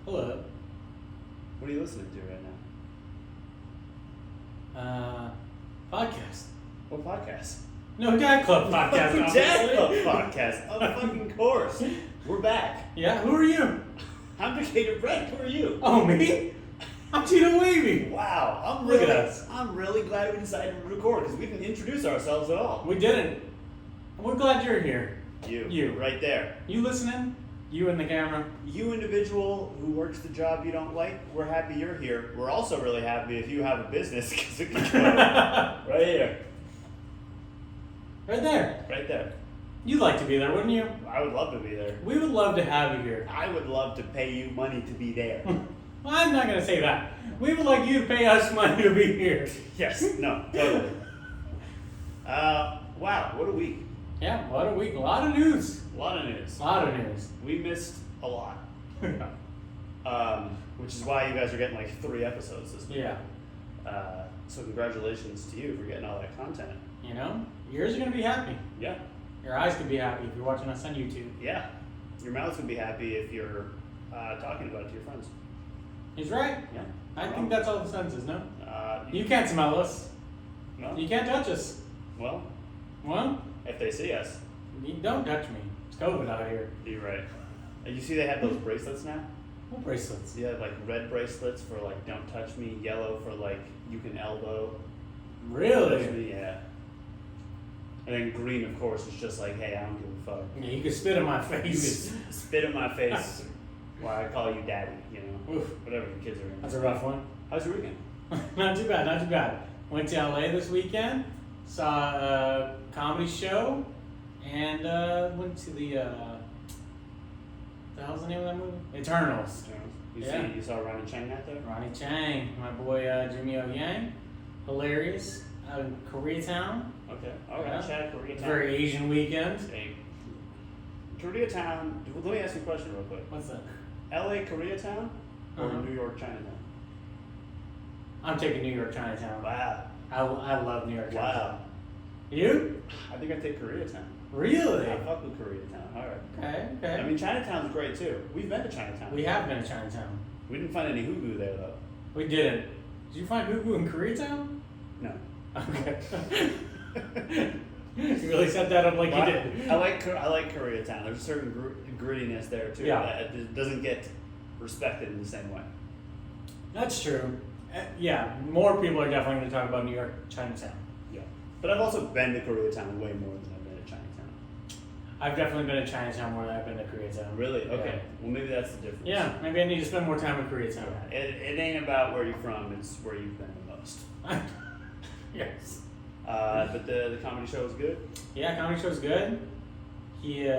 Hello. What are you listening to right now? Podcast. What podcast? No, Dad Club podcast. Dad obviously. Club podcast. Of fucking course. We're back. Yeah, who are you? I'm Decatur Brent. Who are you? Oh, me? I'm Tito Wavey. Wow. Look at us. I'm really glad we decided to record because we didn't introduce ourselves at all. We didn't. We're glad you're here. You. Right there. You listening? You in the camera. You individual who works the job you don't like, we're happy you're here. We're also really happy if you have a business because it can go right here. Right there. Right there. You'd like to be there, wouldn't you? I would love to be there. We would love to have you here. I would love to pay you money to be there. Well, I'm not going to say that. We would like you to pay us money to be here. Yes. No. Totally. Wow. What a week. Yeah, what a week. A lot of news. A lot of news. A lot of news. We missed a lot. Which is why you guys are getting like 3 episodes this week. Yeah. So congratulations to you for getting all that content. You know, yours are going to be happy. Yeah. Your eyes could be happy if you're watching us on YouTube. Yeah. Your mouth's gonna be happy if you're talking about it to your friends. He's right. Yeah. I think that's all the senses, no? You You can't smell us. No. You can't touch us. Well, Well, if they see us, you don't touch me. It's COVID out here. you're right. You see they have those bracelets now? What bracelets? Yeah, like red bracelets for like don't touch me, yellow for like you can elbow. Touch Really? me, yeah. And then green, of course, is just like, hey, I don't give a fuck. Yeah, you can spit in my You face. can spit in my face while I call you daddy, you know. Oof. Whatever the kids are in. That's a rough one. How's your weekend? Not too bad, not too bad. Went to LA this weekend, saw a comedy show, and went to the hell's the name of that movie? Eternals. You you saw Ronnie Chang out there? Ronnie Chang, my boy Jimmy O Yang, hilarious. Out in Koreatown. Okay. All right. Yeah. Chad, Koreatown. It's a very Asian weekend. Hey, Koreatown. Let me ask you a question real quick. What's that? L.A. Koreatown or Uh-huh. New York Chinatown? I'm taking New York Chinatown. Wow. I love New York Chinatown. Wow. You? I think I'd take Koreatown. Really? I fuck with Koreatown. All right. Okay, okay. I mean, Chinatown's great too. We've been to Chinatown. We have been to Chinatown. We didn't find any hoogoo there though. We didn't. Did you find Hugu in Koreatown? No. Okay. You really set that up like you did. I like Koreatown. There's a certain grittiness there too. Yeah. That it doesn't get respected in the same way. That's true. Yeah, more people are definitely going to talk about New York Chinatown. Yeah. But I've also been to Koreatown way more than I've been to Chinatown. I've definitely been to Chinatown more than I've been to Koreatown. Really? Okay. Yeah. Well, maybe that's the difference. Yeah, maybe I need to spend more time in Koreatown. Yeah. It ain't about where you're from. It's where you've been the most. Yes. But the comedy show was good. Yeah, comedy show's good. He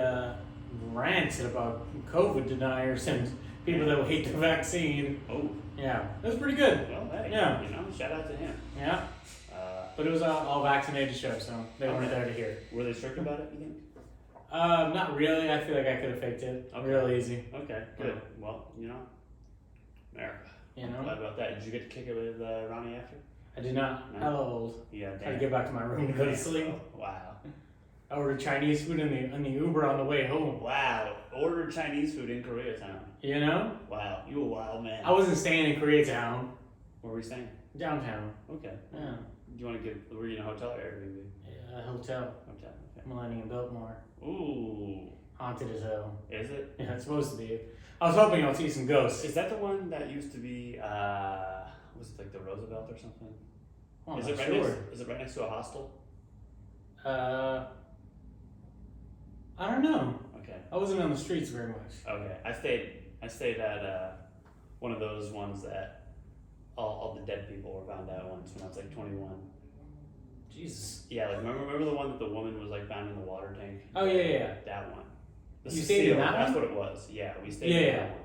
ranted about COVID deniers and people that hate the vaccine. Oh. Yeah, it was pretty good. Well, hey. Yeah. You know, shout out to him. Yeah, but it was all vaccinated show, so they weren't Okay. there to hear. Were they strict about it? You think? Not really. I feel like I could have faked it. Okay. Real easy. Okay. Good. Well, you know, America. You I'm know, glad about that. Did you get to kick it with Ronnie after? I did not. No. Hella old. Yeah. Tried to get back to my room to go to sleep. Wow. I ordered Chinese food in the Uber on the way home. Wow. Ordered Chinese food in Koreatown. You know, Wow. You a wild man. I wasn't staying in Koreatown. Where were we staying? Downtown. Okay. Yeah. Do you want to give? Were you in a hotel or Airbnb? Yeah, a hotel. Hotel. Okay. Millennium Biltmore. Ooh. Haunted as hell. Is it? Yeah, it's supposed to be. I was hoping I'll see some ghosts. Is that the one that used to be? Was it like the Roosevelt or something? Oh, I'm is not it right sure. next? Is it right next to a hostel? I don't know. Okay. I wasn't on the streets very much. Okay. I stayed at one of those ones that all the dead people were found out once when I was like 21. Jesus. Yeah, like remember the one that the woman was like found in the water tank? Oh yeah. That one. The You stayed in that That's one? what it was. Yeah, we stayed Yeah, in yeah. that one.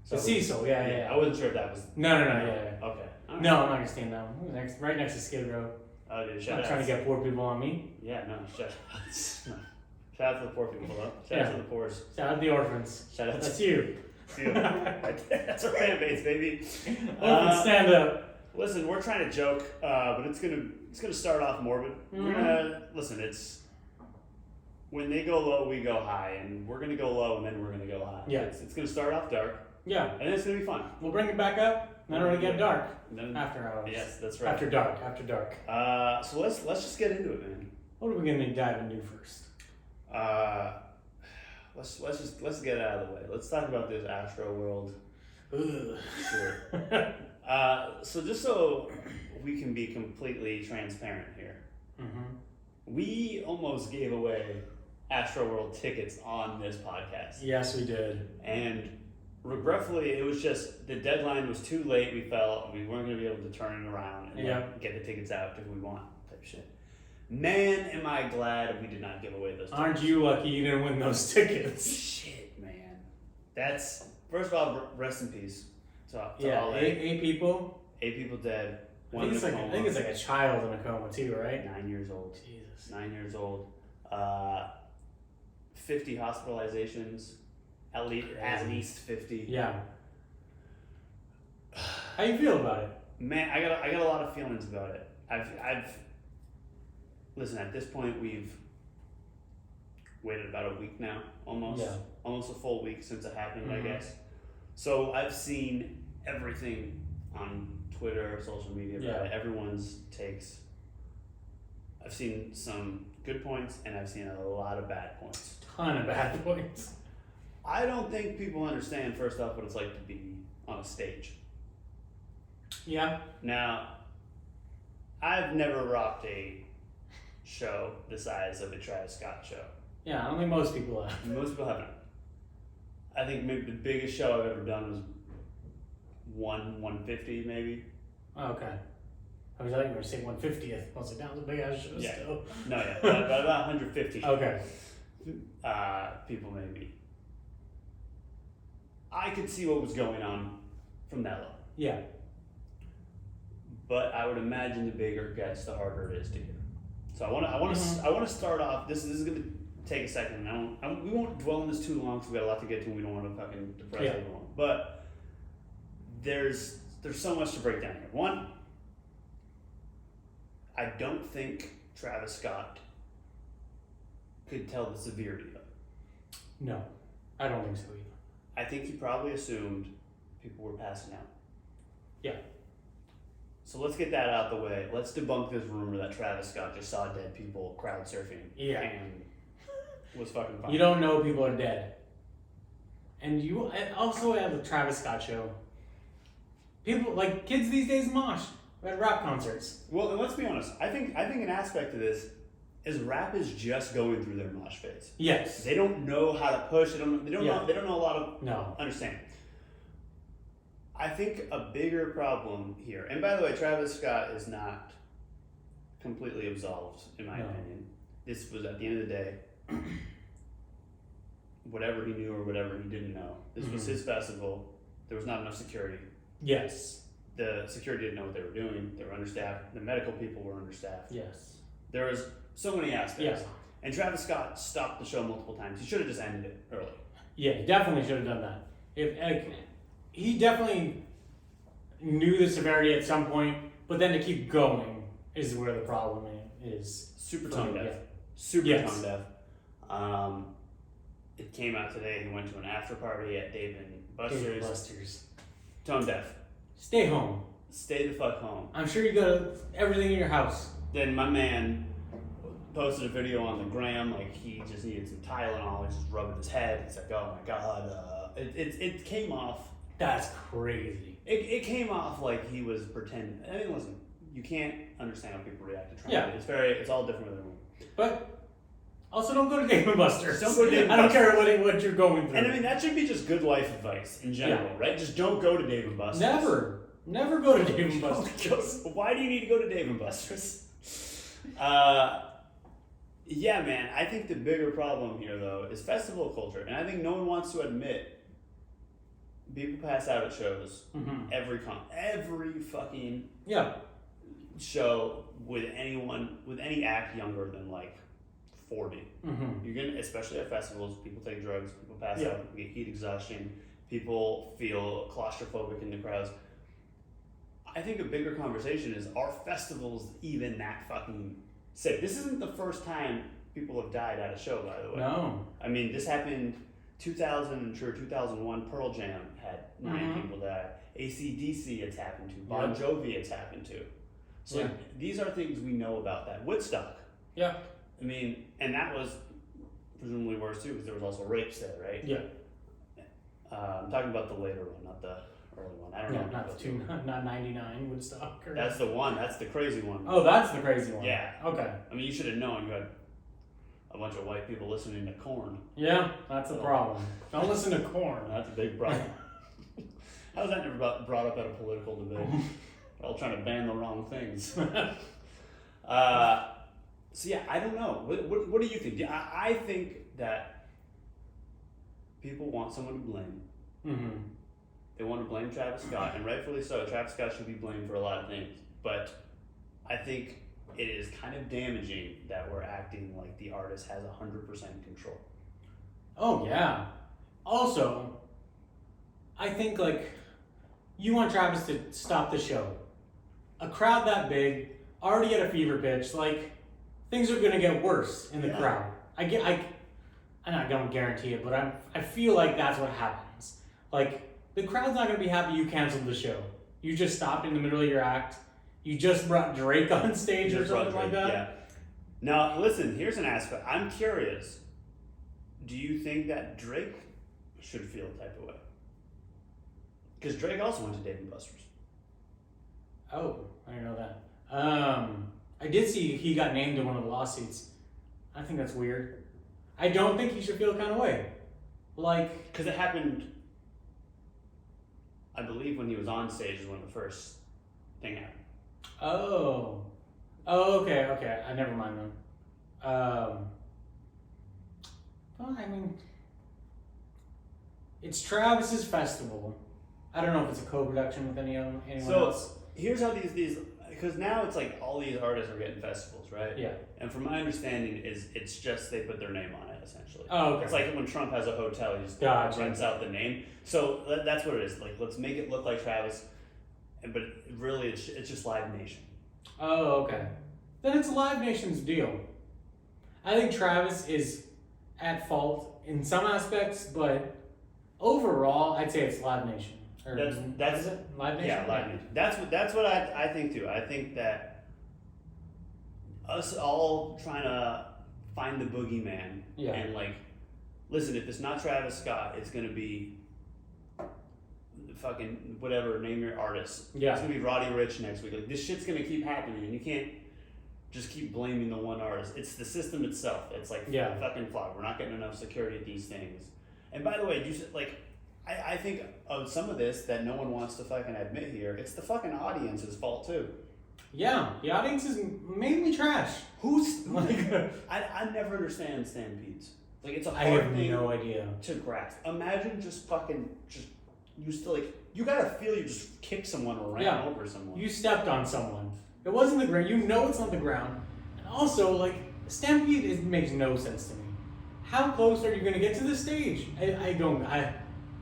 The Cecil. Yeah. I wasn't sure if that was. No. Yeah. Okay. All right. No, I'm not gonna stay in that one. It was right next to Skid Row. Oh, dude, I'm shout not out. trying to get poor people on me. Yeah, no, shout no. Shout out to the poor people, though. Shout out to the poors. Shout out the orphans. Shout out That's to you. you. That's our fan base, baby. Orphans, stand up. Listen, we're trying to joke, but it's gonna start off morbid. We're gonna listen. It's when they go low, we go high, and we're gonna go low, and then we're gonna go high. Yeah. It's gonna start off dark. Yeah. And it's gonna be fun. We'll bring it back up. Then it'll get dark. Then, After hours. yes, that's right. After dark. So let's just get into it, man. What are we gonna dive into first? Let's get it out of the way. Let's talk about this Astro World. Ugh. Sure. So just so we can be completely transparent here, we almost gave away Astro World tickets on this podcast. Yes, we did. And regretfully, it was just the deadline was too late. We felt we weren't going to be able to turn it around and get the tickets out if we want type shit. Man, am I glad we did not give away those tickets. Aren't you lucky you didn't win those tickets? Shit, man. That's, first of all, rest in peace to all eight people. 8 people dead. I think it's like a child in a coma too, right? 9 years old. Jesus. 9 years old. 50 hospitalizations. At least 50. Yeah. How you feel about it? Man, I got a lot of feelings about it. I've listen, at this point we've waited about a week now, almost a full week since it happened, I guess. So I've seen everything on Twitter, social media, about it, everyone's takes. I've seen some good points and I've seen a lot of bad points. Ton of bad points. I don't think people understand, first off, what it's like to be on a stage. Yeah. Now, I've never rocked a show the size of a Travis Scott show. Yeah, I don't think most people have. Most people haven't. I think maybe the biggest show I've ever done was 150 maybe. Oh, okay. I was like, you were saying 150th. I was like, that was a big ass show still. No, about 150. Okay. People maybe. I could see what was going on from that level. Yeah. But I would imagine the bigger it gets, the harder it is to hear. So I want to start off. This is going to take a second. We won't dwell on this too long because we got a lot to get to and we don't want to fucking depress everyone. But there's so much to break down here. One, I don't think Travis Scott could tell the severity of it. No, I don't think so either. I think he probably assumed people were passing out. Yeah. So let's get that out of the way. Let's debunk this rumor that Travis Scott just saw dead people crowd surfing. Yeah. And was fucking fine. You don't know people are dead. And you also at the Travis Scott show. People, like kids these days, mosh at rap concerts. Well, and let's be honest. I think an aspect of this is rap is just going through their mosh phase. Yes. They don't know how to push. They don't know a lot of understanding. I think a bigger problem here, and by the way, Travis Scott is not completely absolved, in my opinion. This was, at the end of the day, whatever he knew or whatever he didn't know. This was his festival. There was not enough security. Yes. The security didn't know what they were doing. They were understaffed. The medical people were understaffed. Yes. There was so many aspects. Yes. And Travis Scott stopped the show multiple times. He should have just ended it early. Yeah, he definitely should have done that. He definitely knew the severity at some point, but then to keep going is where the problem is. Super tone deaf. Yeah. Super tone deaf. It came out today. He went to an after party at Dave and Buster's. Tone deaf. Stay home. Stay the fuck home. I'm sure you got everything in your house. Then my man posted a video on the gram, like he just needed some Tylenol. He's just rubbing his head. He's like, oh my god. It came off. That's crazy. It came off like he was pretending. I mean, listen, you can't understand how people react to Trump. Yeah. It's all different with everyone. But also don't go to Dave and Buster's. Don't go to Dave and I don't care what you're going through. And I mean, that should be just good life advice in general, right? Just don't go to Dave and Buster's. Never go to Dave and Buster's. Why do you need to go to Dave and Buster's? Yeah, man. I think the bigger problem here, though, is festival culture. And I think no one wants to admit people pass out at shows. Every fucking show with any act younger than like 40. You're gonna, especially at festivals, people take drugs, people pass out, people get heat exhaustion, people feel claustrophobic in the crowds. I think a bigger conversation is, are festivals even that fucking sick? This isn't the first time people have died at a show, by the way. No. I mean, this happened 2001, Pearl Jam had 9 people die. AC/DC it's happened to. Bon Jovi it's happened to. So these are things we know about that. Woodstock. Yeah. I mean, and that was presumably worse too, because there was also rapes there, right? Yeah. I'm talking about the later one, not the early one. I don't know. Not 99 Woodstock. That's the one. That's the crazy one. Oh, that's the crazy one. Yeah. Okay. I mean, you should have known. You had a bunch of white people listening to Korn. Yeah, that's a problem. Don't listen to Korn. That's a big problem. How was that never brought up at a political debate? They're all trying to ban the wrong things. So yeah, I don't know. What do you think? I think that people want someone to blame. Mm-hmm. They want to blame Travis Scott, and rightfully so. Travis Scott should be blamed for a lot of things. But I think it is kind of damaging that we're acting like the artist has 100% control. Oh, yeah. Also, I think, like, you want Travis to stop the show. A crowd that big, already at a fever pitch, like, things are going to get worse in the crowd. I don't guarantee it, but I feel like that's what happens. Like, the crowd's not going to be happy you canceled the show. You just stopped in the middle of your act. You just brought Drake on stage or something like that. Yeah. Now, listen, here's an aspect. I'm curious. Do you think that Drake should feel a type of way? Because Drake also went to Dave & Buster's. Oh, I didn't know that. I did see he got named in one of the lawsuits. I think that's weird. I don't think he should feel kind of way. Like... Because it happened, I believe, when he was on stage is when the first thing happened. Oh, okay. I never mind then. Well, I mean, it's Travis's festival. I don't know if it's a co-production with anyone else. Here's how these because now it's like all these artists are getting festivals, right? Yeah. And from my understanding is it's just they put their name on it essentially. Oh, okay. It's like when Trump has a hotel, he just rents out the name. So that's what it is. Like, let's make it look like Travis, but really it's just Live Nation. Oh, okay. Then it's Live Nation's deal. I think Travis is at fault in some aspects, but overall, I'd say it's Live Nation. That's it? Live Nation? Yeah, Live Nation. That's what I think too. I think that us all trying to find the boogeyman and like, listen, if it's not Travis Scott, it's gonna be fucking whatever, name your artist. Yeah. It's gonna be Roddy Ricch next week. Like, this shit's gonna keep happening, and you can't just keep blaming the one artist. It's the system itself. It's like fucking flawed. We're not getting enough security at these things. And by the way, I think of some of this that no one wants to fucking admit here. It's the fucking audience's fault too. Yeah, the audience is mainly trash. Who's like? I never understand stampedes. Like, it's a hard thing. I have no idea to grasp. Imagine you gotta feel you just kicked someone or ran over someone. You stepped on someone. It wasn't the ground. You know it's not the ground. And also, like, stampede makes no sense to me. How close are you gonna get to the stage?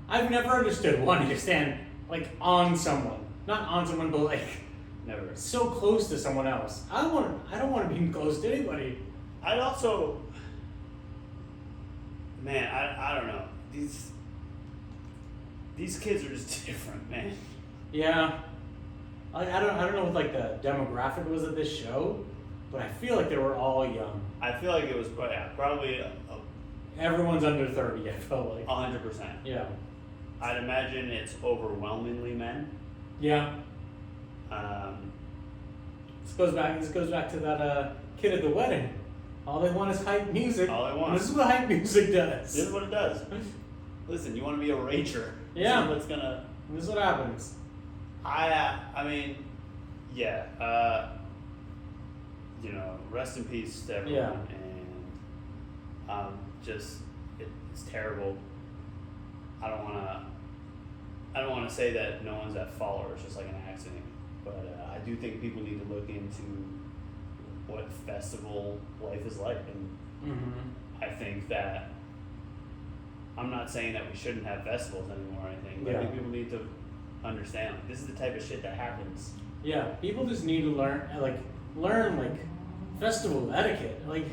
I've never understood wanting to stand like on someone, not on someone, but like never so close to someone else. I don't want to be close to anybody. I'd also, man, I don't know. These kids are just different, man. Yeah, I don't know what like the demographic was of this show, but I feel like they were all young. I feel like it was probably everyone's under 30. I felt like 100%. Yeah. I'd imagine it's overwhelmingly men. Yeah. This goes back to that kid at the wedding. All they want is hype music. All they want. This is what hype music does. This is what it does. Listen, you want to be a rager. Yeah. This is what happens. I mean, yeah. Rest in peace to everyone. Yeah. And it's terrible. I don't want to say that no one's at fault or it's just like an accident, but I do think people need to look into what festival life is like, and I think that I'm not saying that we shouldn't have festivals anymore or anything, but I think people need to understand this is the type of shit that happens. Yeah, people just need to learn festival etiquette, like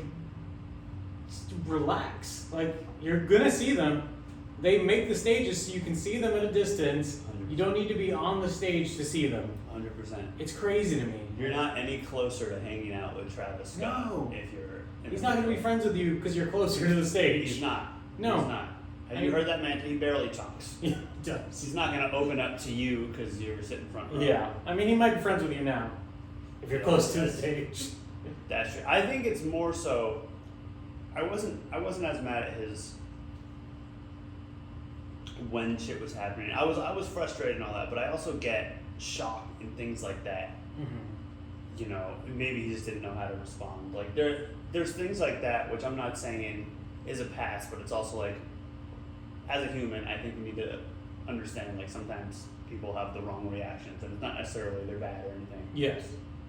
just relax. Like, you're gonna see them. They make the stages so you can see them at a distance. 100%. You don't need to be on the stage to see them. 100%. It's crazy to me. You're not any closer to hanging out with Travis Scott if you're. He's not going to be friends with you because you're closer to the stage. He's not. No. He's not. Have you heard that man? He barely talks. Yeah, he does. He's not going to open up to you because you're sitting front row. Yeah. I mean, he might be friends with you now if you're close to the stage. That's true. I think it's more so. I wasn't as mad at his when shit was happening. I was frustrated and all that, but I also get shock and things like that. Mm-hmm. You know, maybe he just didn't know how to respond. Like there's things like that, which I'm not saying is a pass, but it's also like, as a human, I think we need to understand, like, sometimes people have the wrong reactions, and it's not necessarily they're bad or anything. Yes.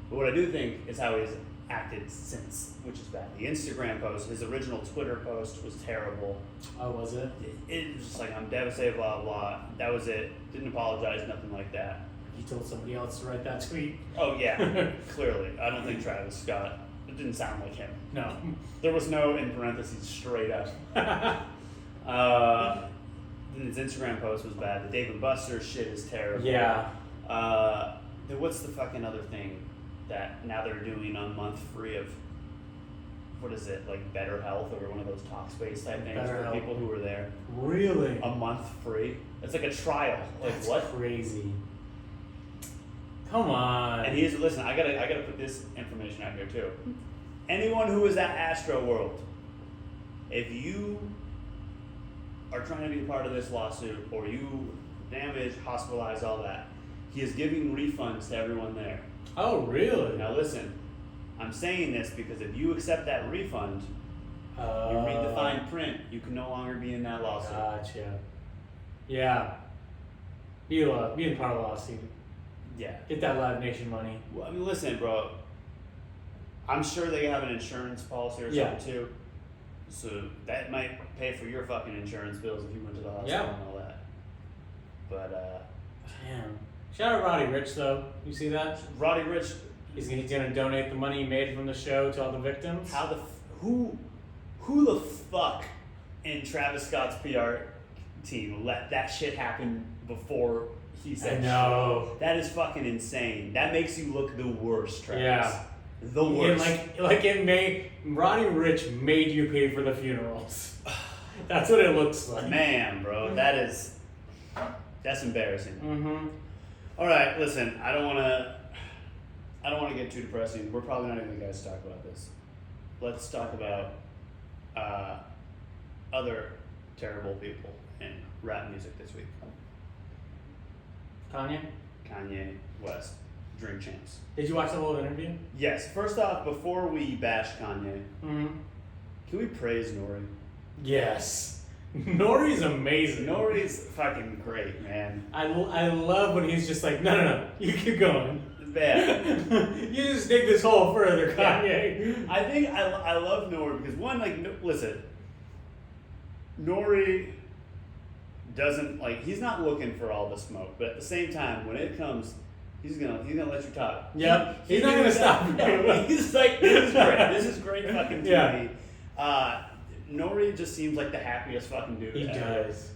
But what I do think is how he's acted since, which is bad. The Instagram post, his original Twitter post was terrible. Oh, was it? It was just like, I'm devastated, blah, blah. That was it. Didn't apologize, nothing like that. You told somebody else to write that tweet. Oh, yeah, clearly. I don't think Travis Scott, it didn't sound like him. No. There was no, in parentheses, straight up. Then his Instagram post was bad. The Dave and Buster's shit is terrible. Yeah. Then what's the fucking other thing that now they're doing a month free of, what is it, like Better Health or one of those Talkspace type things for people who were there? Really? A month free? It's like a trial. Like, That's what? crazy. Come on. And listen, I gotta put this information out here too. Anyone who is at Astro World, if you are trying to be a part of this lawsuit or you damage, hospitalize, all that, he is giving refunds to everyone there. Oh, really? Now listen, I'm saying this because if you accept that refund, you read the fine print, you can no longer be in that lawsuit. Gotcha. Yeah. Being part of the lawsuit. Yeah. Get that Live Nation money. Well, I mean, listen, bro. I'm sure they have an insurance policy or something too. So that might pay for your fucking insurance bills if you went to the hospital and all that. But, damn. Shout out Roddy Ricch, though. You see that? Roddy Ricch. He's gonna donate the money he made from the show to all the victims. Who the fuck in Travis Scott's PR team let that shit happen before he said I know. shit? That is fucking insane. That makes you look the worst, Travis. Yeah. The worst. Roddy Ricch made you pay for the funerals. That's what it looks like. Man, bro, that's embarrassing. Mm-hmm. All right, listen, I don't want to get too depressing. We're probably not even the guys to talk about this. Let's talk about other terrible people in rap music this week. Kanye West, Drink Champs. Did you watch the whole interview? Yes. First off, before we bash Kanye, can we praise Nori? Yes. Nori's amazing. Nori's fucking great, man. I love when he's just like, no, you keep going. Man. You just dig this hole further, Kanye. I think I love Nori because one, like, listen, Nori doesn't, like, he's not looking for all the smoke, but at the same time, when it comes, he's gonna let you talk. Yep. He's not gonna stop you. No, he's like, this is great. This is great fucking TV. Yeah. Nori just seems like the happiest fucking dude. He ever. does.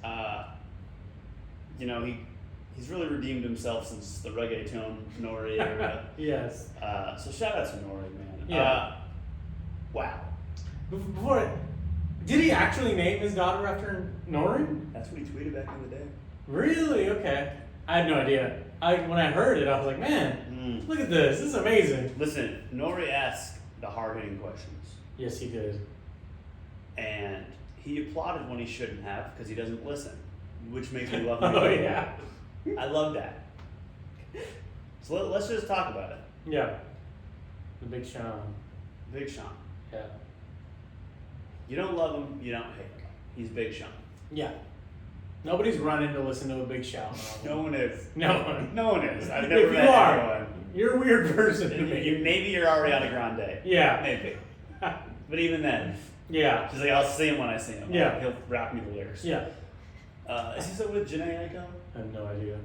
You know, he's really redeemed himself since the reggaeton Nori era. Yes. So shout out to Nori, man. Yeah. Wow. Before, did he actually name his daughter after Nori? That's what he tweeted back in the day. Really? Okay. I had no idea. When I heard it, I was like, man, look at this. This is amazing. Listen, Nori asked the hard-hitting questions. Yes, he did. And he applauded when he shouldn't have because he doesn't listen, which makes me love him. Oh, yeah. I love that. So let's just talk about it. Yeah. The Big Sean. Big Sean. Yeah. You don't love him, you don't hate him. He's Big Sean. Yeah. Nobody's running to listen to a Big Sean album. No one is. No one. No one is. I've never If met you are, anyone. you're a weird person to me. Maybe you're Ariana Grande. Yeah. Maybe. But even then. Yeah. She's like, I'll see him when I see him. Yeah. He'll rap me the lyrics. Yeah. Is he still with Janae Aiko? I have no idea.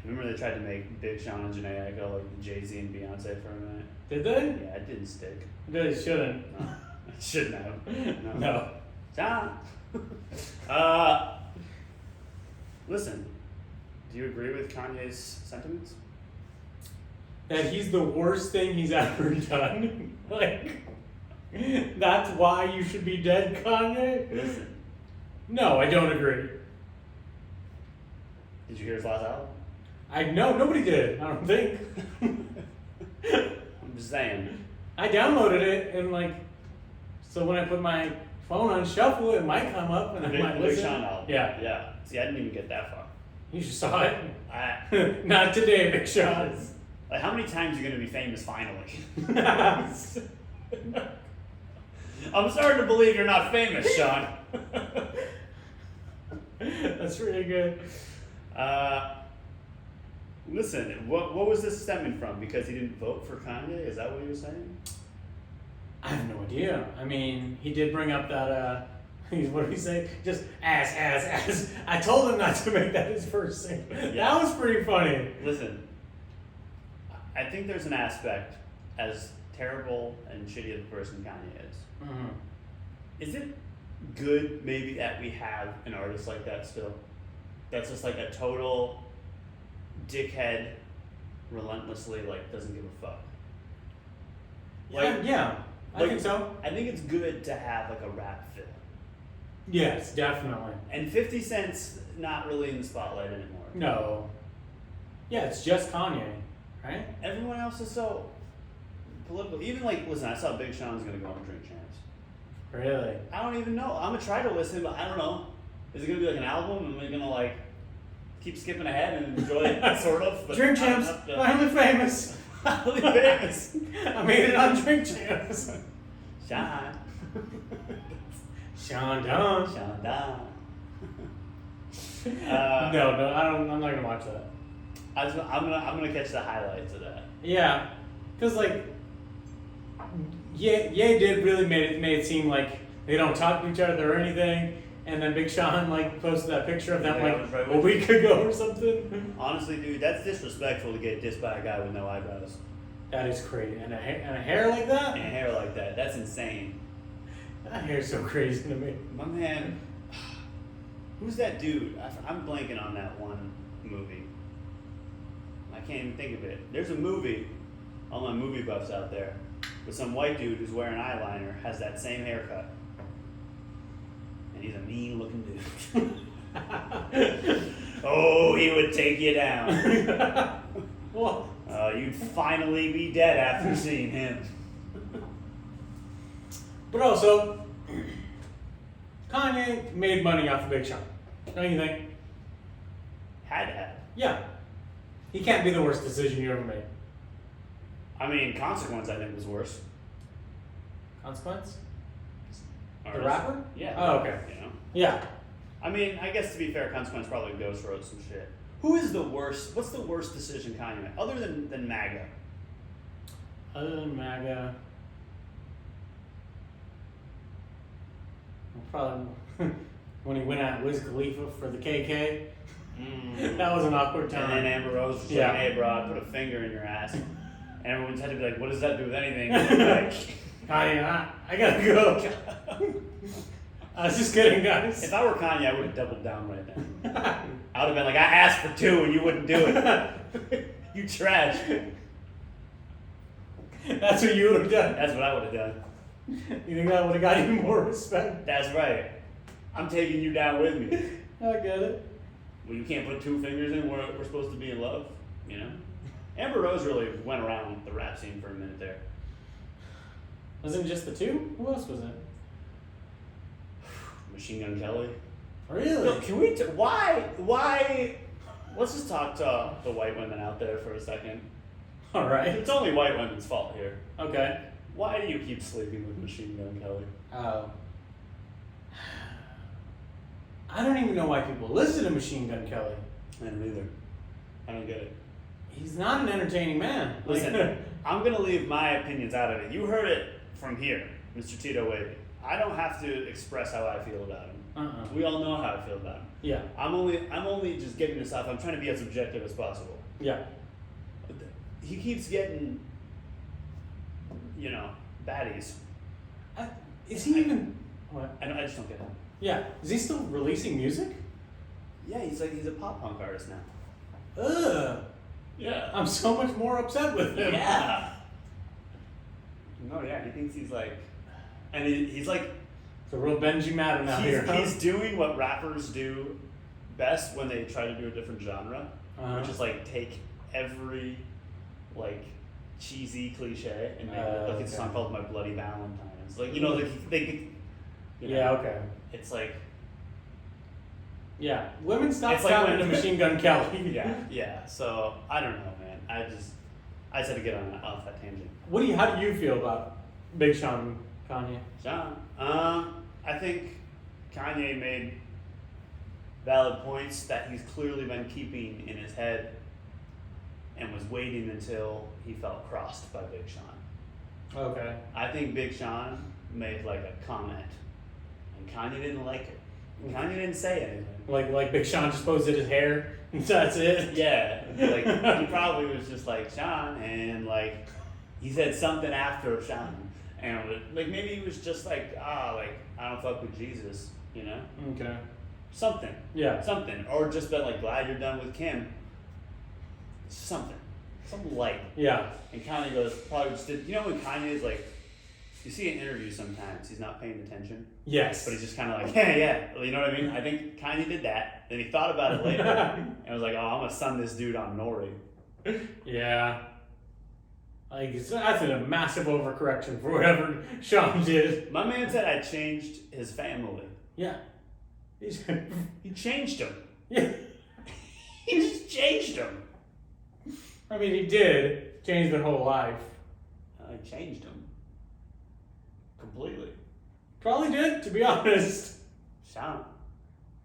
Remember they tried to make Big Sean and Janae Aiko like Jay-Z and Beyonce for a minute? Did they? Yeah, it didn't stick. They shouldn't. No. It shouldn't have. No. John. Listen, do you agree with Kanye's sentiments? That he's the worst thing he's ever done. Like, that's why you should be dead, Kanye? Listen. No, I don't agree. Did you hear his last album? No, nobody did, I don't think. I'm just saying. I downloaded it and so when I put my phone on shuffle, it might come up and I might Big listen. Sean album. Yeah. Yeah. See, I didn't even get that far. You just saw it. I, Not today, Big Sean. like, how many times are you going to be famous finally? I'm starting to believe you're not famous, Sean. That's really good. Listen, what was this stemming from? Because he didn't vote for Kanye? Is that what you were saying? I have no idea. I mean, he did bring up that, what did he say? Just ass. I told him not to make that his first thing. Yeah. That was pretty funny. Listen, I think there's an aspect, as terrible and shitty of a person Kanye is. Mm-hmm. Is it good, maybe, that we have an artist like that still? That's just like a total dickhead, relentlessly, doesn't give a fuck. Yeah, I think so. I think it's good to have, a rap film. Yes, definitely. And 50 Cent's not really in the spotlight anymore. No. Yeah, it's just Kanye, right? Everyone else is so political. Even, listen, I saw Big Sean's gonna go on Drink Champs. Really? I don't even know. I'm gonna try to listen, but I don't know. Is it gonna be an album? Am I gonna keep skipping ahead and enjoy it, sort of? But Drink Champs, finally famous. Finally famous. I made it on Drink Champs. Sean. Sean Don. Sean Don. No, I'm not gonna watch that. I'm gonna catch the highlights of that. Yeah, cause Ye did really made it seem like they don't talk to each other or anything, and then Big Sean posted that picture of them a week ago or something. Honestly, dude, that's disrespectful to get dissed by a guy with no eyebrows. That is crazy, and a hair like that. And hair like that, that's insane. That hair's so crazy to me. My man, who's that dude? I'm blanking on that one movie. I can't even think of it. There's a movie, all my movie buffs out there, with some white dude who's wearing eyeliner, has that same haircut. And he's a mean looking dude. Oh, he would take you down. Well, you'd finally be dead after seeing him. but also, Kanye made money off of Big Sean. Don't you think? Had to have. Yeah. He can't be the worst decision you ever made. I mean, Consequence, I think, was worse. Consequence? Artist. The rapper? Yeah. Oh, okay. You know? Yeah. I mean, I guess to be fair, Consequence probably ghost wrote some shit. Who is the worst? What's the worst decision Kanye made? Other than MAGA? Other than MAGA, probably when he went at Wiz Khalifa for the KK. That was an awkward time. And then Amber Rose was like, hey, bro, I put a finger in your ass. And everyone's had to be like, what does that do with anything? Like, Kanye, I gotta go. I was just kidding, guys. If I were Kanye, I would have doubled down right then. I would have been like, I asked for 2 and you wouldn't do it. You trash. That's what you would have done. That's what I would have done. You think that would have got you more respect? That's right. I'm taking you down with me. I get it. Well, you can't put 2 fingers in where we're supposed to be in love, you know? Amber Rose really went around the rap scene for a minute there. Wasn't it just the 2? Who else was it? Machine Gun Kelly. Really? Look, can we? Why? Let's just talk to the white women out there for a second. All right. It's only white women's fault here. Okay. Why do you keep sleeping with Machine Gun Kelly? Oh. I don't even know why people listen to Machine Gun Kelly. I don't either. I don't get it. He's not an entertaining man. Listen, I'm gonna leave my opinions out of it. You heard it from here, Mr. Tito Wavey. I don't have to express how I feel about him. We all know how I feel about him. Yeah. I'm only just getting this off. I'm trying to be as objective as possible. Yeah. He keeps getting, baddies. Is he even? What? I just don't get it. Yeah. Is he still releasing music? Yeah, he's a pop punk artist now. Ugh. Yeah. I'm so much more upset with him. Yeah. No, yeah, he thinks he's like, and he's like, it's a real Benji Madden out here. He's doing what rappers do best when they try to do a different genre, which is like take every like cheesy cliche and make it like it's a song called "My Bloody Valentine's." Like Okay. It's like. Yeah, women stop It's like counting when- to Machine Gun Kelly. Yeah. So I don't know, man. I just had to get off that tangent. How do you feel about Big Sean and Kanye? Sean, I think Kanye made valid points that he's clearly been keeping in his head, and was waiting until he felt crossed by Big Sean. Okay. I think Big Sean made like a comment, and Kanye didn't like it. Kanye didn't say anything. Like Big Sean just posted his hair, and that's it. Yeah, like he probably was just like Sean, and like he said something after Sean, and like maybe he was just like I don't fuck with Jesus, you know? Okay. Something. Yeah. Something, or just been like glad you're done with Kim. Something light. Yeah. And Kanye goes probably just did. You know when Kanye is like. You see an interview sometimes, he's not paying attention. Yes. But he's just kind of like, yeah. You know what I mean? I think Kanye did that. Then he thought about it later and was like, I'm going to sun this dude on Nori. Yeah. Like, that's a massive overcorrection for whatever Sean did. My man said I changed his family. Yeah. He changed him. Yeah. He just changed him. I mean, he did change their whole life. I changed him. Completely. Probably did, to be honest. Sean.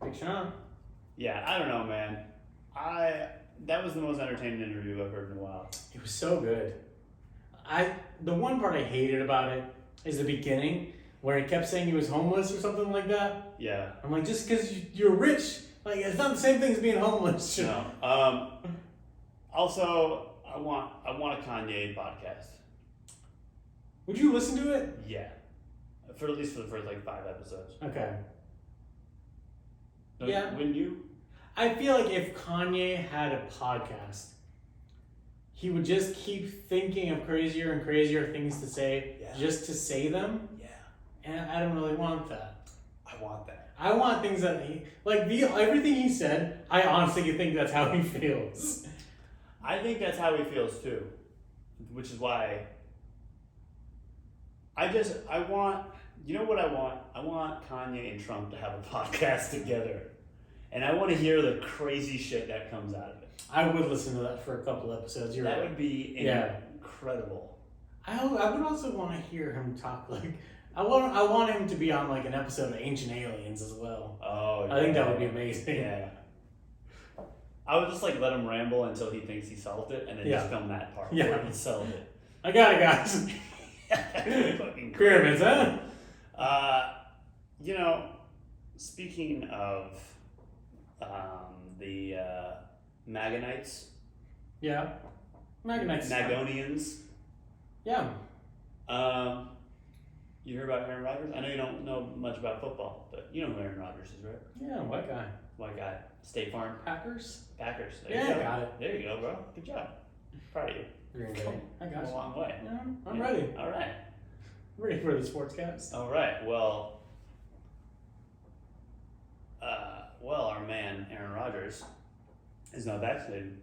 Big Sean. Yeah, I don't know, man. That was the most entertaining interview I've heard in a while. It was so good. The one part I hated about it is the beginning where he kept saying he was homeless or something like that. Yeah. I'm like, just because you're rich, like it's not the same thing as being homeless. No. Also, I want a Kanye podcast. Would you listen to it? Yeah. At least for the first like 5 episodes. Okay. Yeah. Wouldn't you? I feel like if Kanye had a podcast, he would just keep thinking of crazier and crazier things to say just to say them. Yeah. And I don't really want that. I want that. I want things that everything he said, I honestly think that's how he feels. I think that's how he feels too. Which is why I want, you know what I want? I want Kanye and Trump to have a podcast together. And I want to hear the crazy shit that comes out of it. I would listen to that for a couple episodes. That would be incredible. I would also want to hear him talk I want him to be on like an episode of Ancient Aliens as well. Oh, yeah. I think that would be amazing. Yeah. I would just like let him ramble until he thinks he solved it, and then just film that part where he solved it. I got it, guys. Fucking Pyramids, huh? You know, speaking of the Magonites. Yeah. Magonites. Magonians. Yeah. You hear about Aaron Rodgers? I know you don't know much about football, but you know who Aaron Rodgers is, right? Yeah, white guy. White guy. State Farm. Packers? There Yeah, you go. got it. There you go, bro. Good job. Proud of you. Green Bay. I got Come a you. long way. Yeah, I'm ready. All right. Ready for the sportscast. All right. Well, our man Aaron Rodgers is not vaccinated,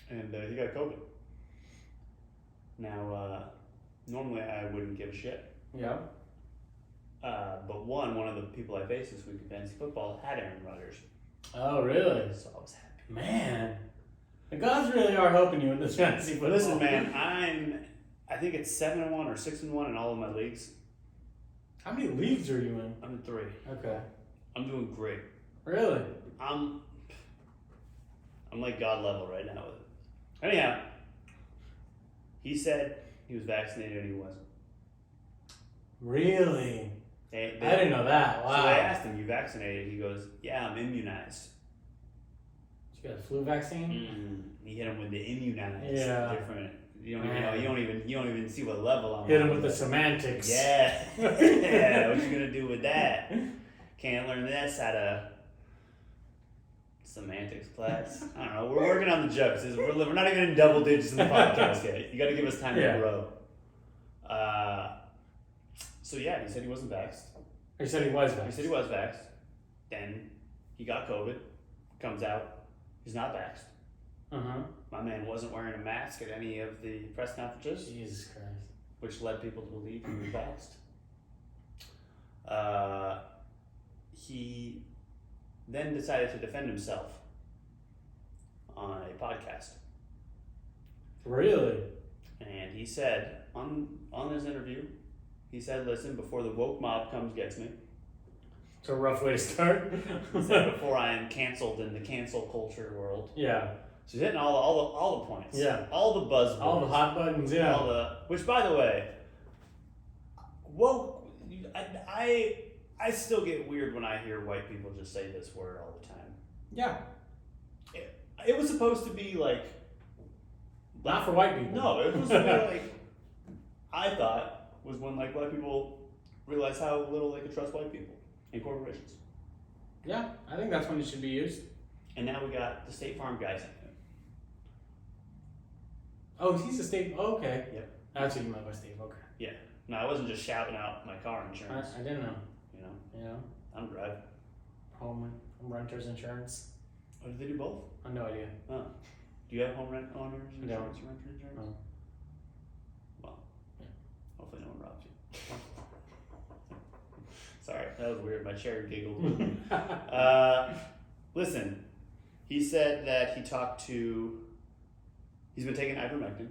and he got COVID. Now, normally I wouldn't give a shit. Yeah. But one of the people I faced this week in fantasy football had Aaron Rodgers. Oh, really? So I was happy. Man. The gods really are helping you in this fantasy football. Listen, man, I think it's 7-1 or 6-1 in all of my leagues. How many leagues are you in? I'm in 3. Okay. I'm doing great. Really? I'm like God level right now with it. Anyhow, he said he was vaccinated and he wasn't. Really? I didn't know that. Wow. So I asked him, "You vaccinated?" He goes, "Yeah, I'm immunized." You got a flu vaccine? He hit him with the immunized. Yeah. Different You don't even see what level I'm on. Hit him with the semantics. Yeah. Yeah. What you gonna do with that? Can't learn this out of semantics class. I don't know. We're working on the jokes. We're not even in double digits in the podcast yet. You got to give us time to grow. So yeah, he said he wasn't vaxxed. He said he was vaxxed. He said he was vaxxed. Then he got COVID. Comes out. He's not vaxxed. My man wasn't wearing a mask at any of the press conferences. Jesus Christ. Which led people to believe he was vaxxed. He then decided to defend himself on a podcast. Really? And he said on this interview, he said, listen, before the woke mob comes gets me. It's a rough way to start. He said, before I am canceled in the cancel culture world. Yeah. So he's hitting all the points. Yeah. All the buzzwords. All the hot buttons, yeah. Which, by the way, woke, I still get weird when I hear white people just say this word all the time. Yeah. It was supposed to be like... Not for white people. No, it was supposed to be like... I thought was when like white people realized how little they could trust white people and corporations. Yeah, I think that's when it should be used. And now we got the State Farm guy saying it. Oh, he's a state... Oh, okay. Yep. That's what you meant by state, okay. Yeah. No, I wasn't just shouting out my car insurance. I didn't know. You know? Yeah. I'm driving. Home renter's insurance. Oh, do they do both? I have no idea. Oh. Do you have home rent owners insurance? No. Renter insurance? No. Well, yeah. Hopefully no one robs you. Sorry, that was weird. My chair giggled. Listen, he said that he's been taking ivermectin.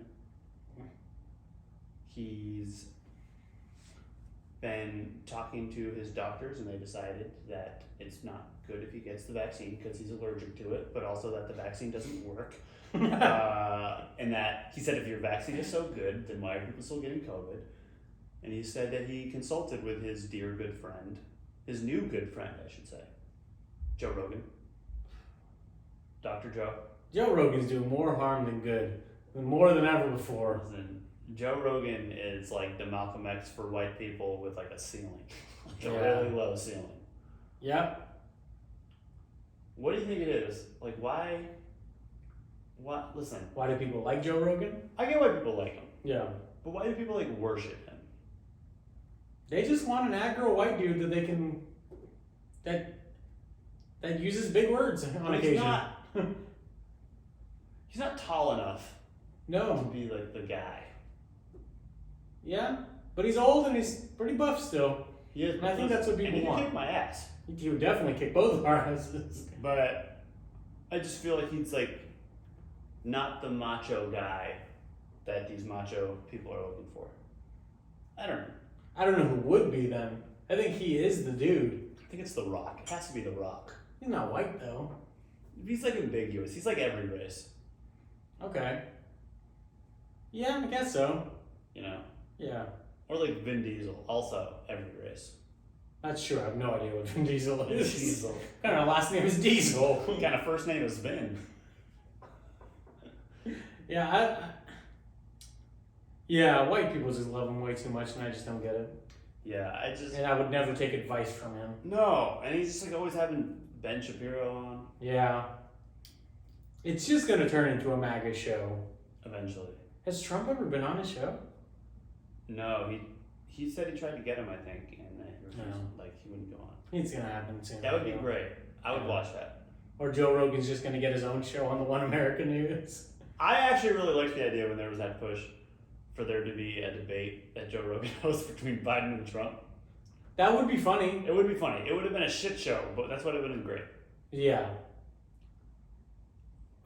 He's been talking to his doctors, and they decided that it's not good if he gets the vaccine because he's allergic to it, but also that the vaccine doesn't work. And that he said if your vaccine is so good, then why are people still getting COVID? And he said that he consulted with his dear good friend, his new good friend, I should say, Joe Rogan. Dr. Joe. Joe Rogan's doing more harm than good, more than ever before. Listen, Joe Rogan is like the Malcolm X for white people with like a ceiling, like a really low ceiling. Yeah. What do you think it is? Like, why? What? Listen. Why do people like Joe Rogan? I get why people like him. Yeah. But why do people like worship him? They just want an aggro white dude that they can, that uses big words on occasion. He's not tall enough. No. To be like the guy. Yeah, but he's old and he's pretty buff still. He is. And I think that's what people want. He kick my ass. He would definitely kick both of our asses. But I just feel like he's like not the macho guy that these macho people are looking for. I don't know. I don't know who would be then. I think he is the dude. I think it's The Rock. It has to be The Rock. He's not white though. He's like ambiguous. He's like every race. Okay. Yeah, I guess so. You know? Yeah. Or like Vin Diesel, also every race. That's true. I have no idea what Vin Diesel is. Diesel. What kind of last name is Diesel? What kind of first name is Vin? Yeah, white people just love him way too much, and I just don't get it. Yeah, And I would never take advice from him. No, and he's just like always having Ben Shapiro on. Yeah. It's just gonna turn into a MAGA show. Eventually. Has Trump ever been on his show? No, he said he tried to get him, I think, and he refused. No. Like he wouldn't go on. It's gonna happen soon. That would be great. I would watch that. Or Joe Rogan's just gonna get his own show on the One American News. I actually really liked the idea when there was that push for there to be a debate that Joe Rogan hosts between Biden and Trump. That would be funny. It would be funny. It would have been a shit show, but that's what it would have been great. Yeah.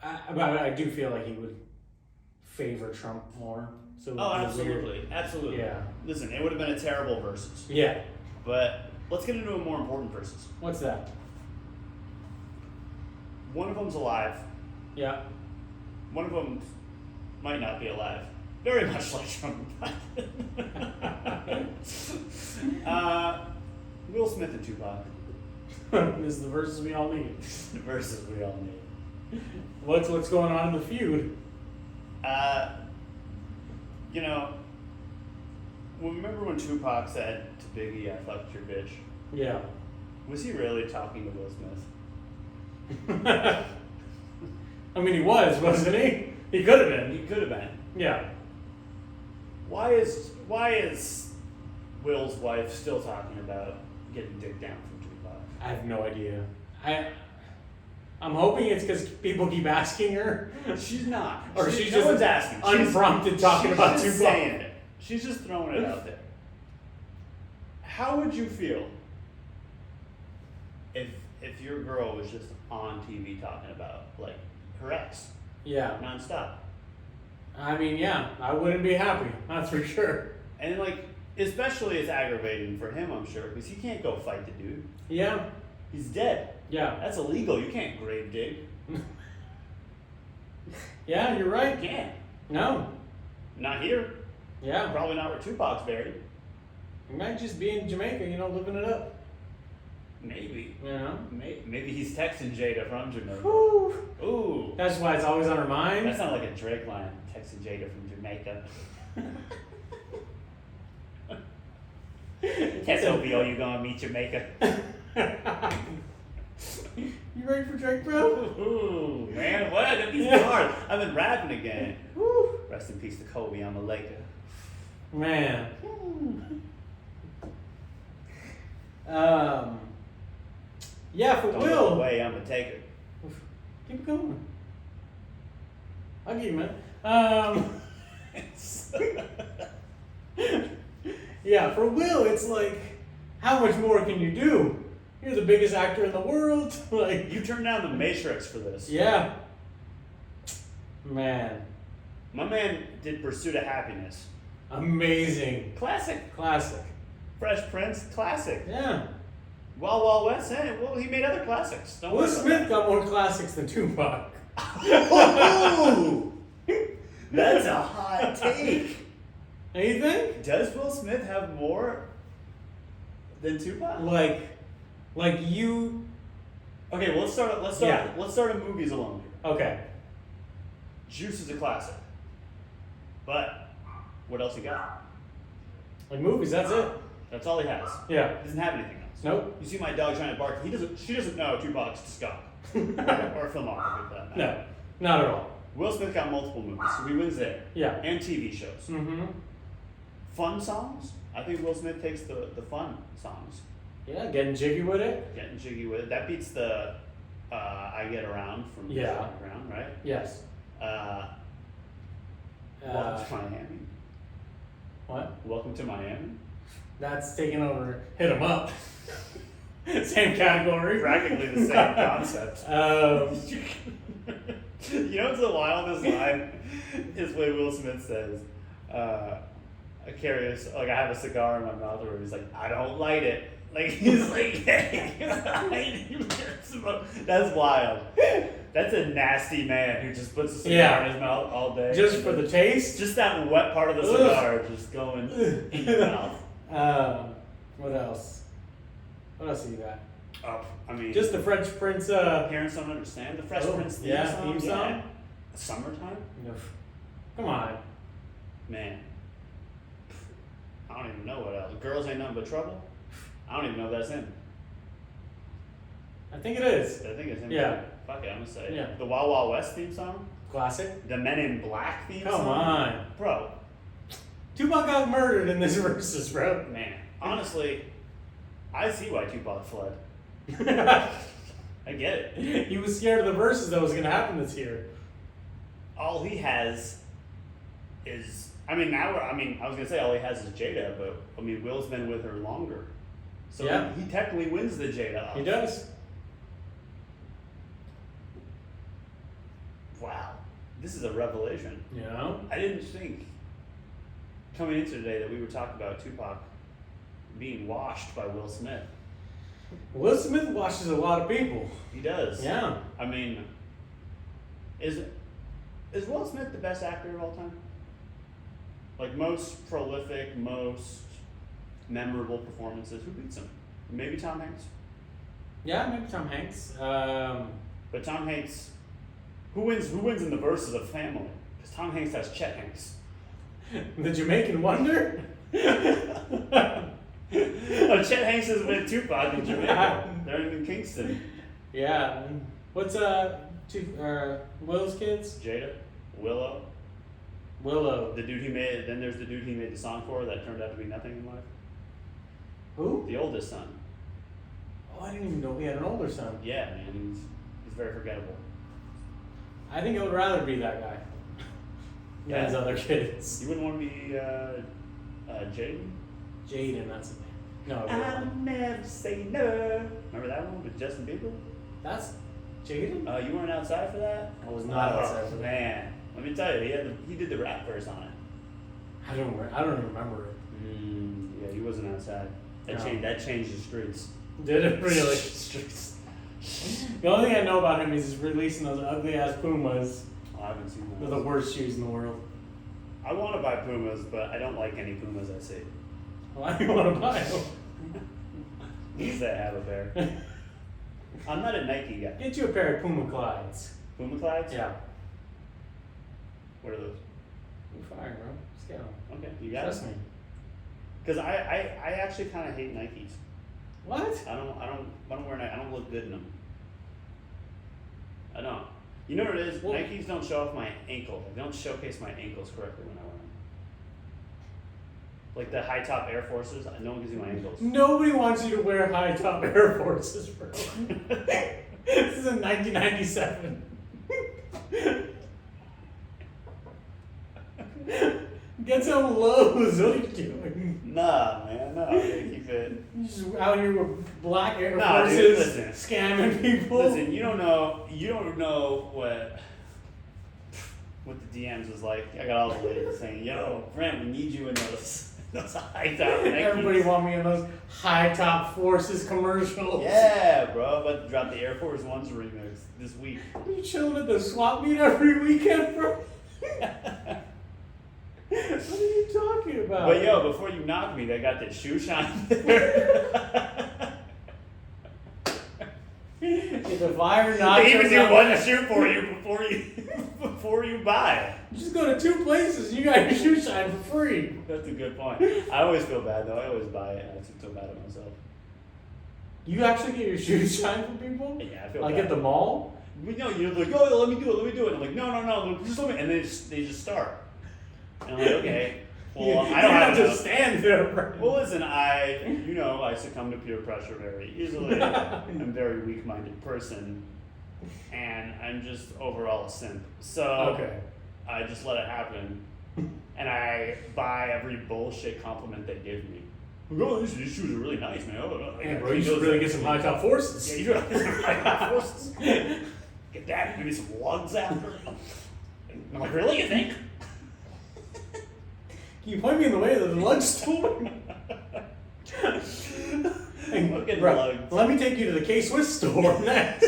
But I do feel like he would favor Trump more. So absolutely. Absolutely. Yeah. Listen, it would have been a terrible versus. Yeah. But let's get into a more important versus. What's that? One of them's alive. Yeah. One of them might not be alive. Very much like Trump and Biden. Will Smith and Tupac. This is the verses we all need. The verses we all need. What's going on in the feud? You know, remember when Tupac said to Biggie, "I fucked your bitch"? Yeah. Was he really talking to Will Smith? I mean, he wasn't he? He could have been. He could have been. Yeah. Why is Will's wife still talking about getting dick down from Tupac? I have no idea. I'm hoping it's because people keep asking her. She's not. Or she's no just one's asking. unprompted talking she's about just Tupac. saying it. She's just throwing it out there. How would you feel if your girl was just on TV talking about like her ex Yeah. nonstop? I mean, yeah, I wouldn't be happy. That's for sure. And like, especially it's aggravating for him, I'm sure, because he can't go fight the dude. Yeah. He's dead. Yeah. That's illegal. You can't grave dig. Yeah, you're right. You can't. No. Not here. Yeah. Probably not where Tupac's buried. He might just be in Jamaica, living it up. Maybe. You know? Maybe he's texting Jada from Jamaica. Woo. Ooh. That's why it's always on her mind. That sounds like a Drake line. Texting Jada from Jamaica. SOBO, you gonna meet Jamaica? You ready for Drake, bro? Ooh, man, what? That beats hard. I've been rapping again. Woo. Rest in peace to Kobe. I'm a Laker. Man. Yeah, for Don't Will. go away. I'm a taker. Keep going. I'll give you a minute. Yeah, for Will, it's like, how much more can you do? You're the biggest actor in the world. Like, You turned down the Matrix for this. yeah. Man. My man did Pursuit of Happiness. Amazing. Classic. Classic. Fresh Prince. Classic. Yeah. Wild Wild West. Well, he made other classics. Don't Will worry about Smith got more classics than Tupac. Ooh, that's a hot take. Anything? Does Will Smith have more than Tupac? Like you. Okay, well, Yeah. let's start in movies alone here. Okay. Juice is a classic, but what else he got? Like movies, that's it. That's all he has. Yeah. He doesn't have anything else. Nope. You see my dog trying to bark. She doesn't know Tupac's Scott or a filmography for that matter. No, not at all. Will Smith got multiple movies, so he wins there. Yeah. And TV shows. Mm-hmm. Fun songs. I think Will Smith takes the fun songs. Yeah, getting jiggy with it. Getting jiggy with it. That beats the I Get Around from Yeah. Underground, right? Yes. Welcome to Miami. What? Welcome to Miami. That's taking over. Hit 'em up. Same category. Practically the same concept. You know what's the wildest line is when Will Smith says, I have a cigar in my mouth, where he's like, I don't light it. Like, he's like, hey, that's wild. That's a nasty man who just puts a cigar in his mouth all day. Just for the taste? Just that wet part of the cigar just going in your mouth. What else? What else do you got? Oh, I mean, Just the French Prince. parents don't understand the Fresh Oh, Prince theme yeah, song. theme song? Yeah. Summertime, No. Come on. man. I don't even know what else. Girls Ain't Nothing But Trouble. I don't even know if that's him. I think it is. I think it's him. Yeah. Fuck it, I'm gonna say it. Yeah. The Wild Wild West theme song. Classic. The Men in Black theme song. Come on. Bro, Tupac got murdered in this versus, bro. man. Honestly, I see why Tupac fled. I get it. He was scared of the verses that was going to happen this year. All he has is, I was gonna say all he has is Jada, but I mean, Will's been with her longer, so Yeah. he technically wins the Jada off. He does. Wow, this is a revelation. You know? I didn't think coming into today that we were talking about Tupac being washed by Will Smith. Will Smith washes a lot of people. He does. Yeah. I mean, is Will Smith the best actor of all time? Like, most prolific, most memorable performances. Who beats him? Maybe Tom Hanks. Yeah, maybe Tom Hanks. But Tom Hanks, who wins in the verses of Family? Because Tom Hanks has Chet Hanks. The Jamaican Wonder? Oh, Chet Hanks is with Tupac in Jamaica. They're in Kingston. Yeah. What's Will's kids? Jada, Willow. Willow. The dude he made. Then there's the dude he made the song for that turned out to be nothing in life. Who? The oldest son. Oh, I didn't even know he had an older son. Yeah, man, he's very forgettable. I think I would rather be that guy than his other kids. You wouldn't want to be Jaden? Jaden, that's his name. No, I'll never say no. Remember that one with Justin Bieber? That's Jaden? You weren't outside for that? I was not outside for that. Man, let me tell you, he did the rap verse on it. I don't remember it. Yeah, he wasn't outside. That changed the streets. Did it really? The only thing I know about him is he's releasing those ugly ass Pumas. I haven't seen those. They're the worst shoes in the world. I want to buy Pumas, but I don't like any Pumas I see. Why do you want to buy them? Because I have a pair. I'm not a Nike guy. Get you a pair of Puma Clydes. Puma Clydes? Yeah. What are those? You're fine, bro. Just get them. Okay, you got Trust it. me. Because I actually kind of hate Nikes. What? I don't wear Nike. I don't look good in them. I don't. You know what it is? Well, Nikes don't show off my ankle. They don't showcase my ankles correctly when I wear them. Like the high top Air Forces, no one can see my ankles. Nobody wants you to wear high top Air Forces, bro. This is in 1997. Get some lows. What are you doing? Nah, man, no. I gotta keep it. You just out here with black Air Nah, Forces, dude, listen. scamming people. Listen, you don't know what the DMs was like. I got all the ladies saying, "Yo, Brent, we need you in those high top Nikes." Everybody want me in those high top Forces commercials. Yeah, bro. I'm about to drop the Air Force Ones remix this week. Are you chilling at the swap meet every weekend, bro? What are you talking about? But yo, before you knock me, they got this shoe shine there. If the fire knocks They even us do out, one shoe for you before you buy it. you just go to 2 places and you got your shoe shine for free. That's a good point. I always feel bad though. I always buy it and I feel bad at myself. You actually get your shoes shine for people? Yeah, I feel like bad. at the mall? No, you're like, oh, let me do it. I'm like, no, just let me. And they just start. And I'm like, okay. Well, I don't have to stand there, bro. Well, listen, I succumb to peer pressure very easily. I'm a very weak-minded person, and I'm just overall a simp. So okay. I just let it happen, and I buy every bullshit compliment they give me. Oh, these shoes are really nice, man. Hey, bro, you should really get some high top Forces. Yeah, you should get some high top Forces. Get that, give me some lugs after. I'm like, really, you think? Can you point me in the way to the lunch store? Look at bro, lugs. let me take you to the K-Swiss store next.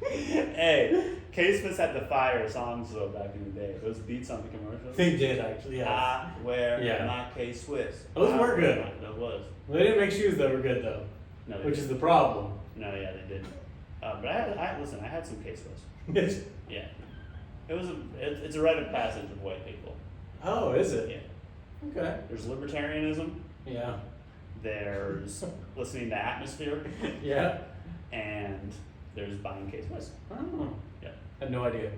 Hey, K-Swiss had the fire songs though back in the day. Those beats on the commercials. They did actually, yeah. I wear Yeah. my K-Swiss. Those were good. That was. Well, they didn't make shoes that were good though, No, they which didn't. is the problem. No, yeah, they didn't. But I had some K-Swiss. Yeah. It's a rite of passage of white people. Oh, is it? Yeah. Okay. There's libertarianism. Yeah. There's listening to Atmosphere. Yeah. And there's buying K-Swiss. Oh. Yeah. I had no idea.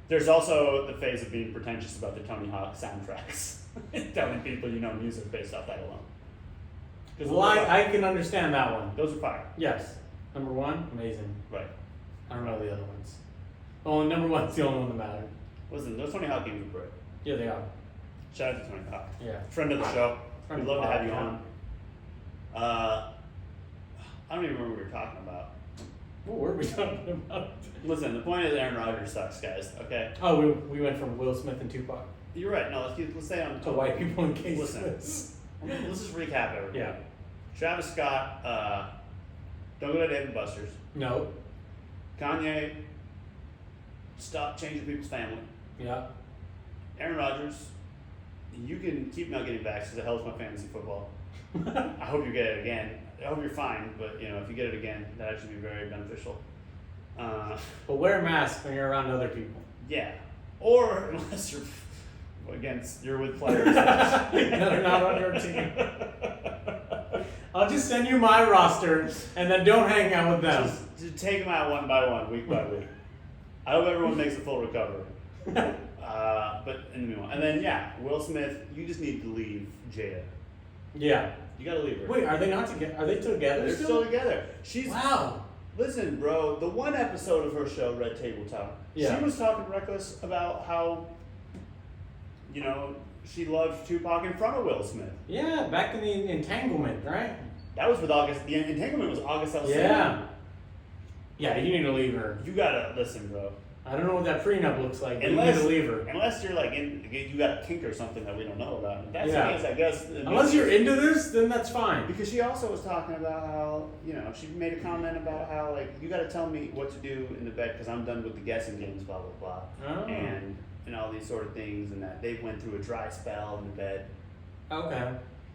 There's also the phase of being pretentious about the Tony Hawk soundtracks. Telling people you know music based off that alone. Well, I can understand that one. Those are fire. Yes. Number one, amazing. Right. I don't know the other ones. Oh, number one's the only one that mattered. Listen, those Tony Hawk games are great. Yeah, they are. Shout out to Tony Hawk. Yeah. Friend of the show. Friend We'd of love the to have you pod, on. I don't even remember what we were talking about. What were we talking about? Listen, the point is Aaron Rodgers sucks, guys. Okay. Oh, we went from Will Smith and Tupac You're right. No, let's stay on. to white people in case. Listen. Let's just recap everything. Yeah. Travis Scott. Don't go to Dave & Buster's. No. Kanye. Stop changing people's family. Yeah. Aaron Rodgers. You can keep not getting vaxxed because it helps my fantasy football. I hope you get it again. I hope you're fine, but if you get it again, that'd actually be very beneficial. But wear a mask when you're around other people. Yeah. Or unless you're against you're with players that are not on your team. I'll just send you my roster, and then don't hang out with them. Just take them out one by one, week by week. I hope everyone makes a full recovery. But in the meanwhile, and then Will Smith, you just need to leave Jada. Yeah. You gotta leave her. Wait, are they not together? Are they together? They're still together. Wow. Listen, bro. The one episode of her show, Red Table Talk, she was talking reckless about how, she loved Tupac in front of Will Smith. Yeah, back in the entanglement, right? That was with August. The entanglement was August Alsina. Yeah. Yeah, you need to leave her. You gotta listen, bro. I don't know what that prenup looks like, but you need to leave her. Unless you're you got a kink or something that we don't know about. If that's the case, I guess. Unless you're into this, then that's fine. Because she also was talking about how, she made a comment about how, you got to tell me what to do in the bed because I'm done with the guessing games, blah, blah, blah. Oh. And all these sort of things, and that they went through a dry spell in the bed. Okay.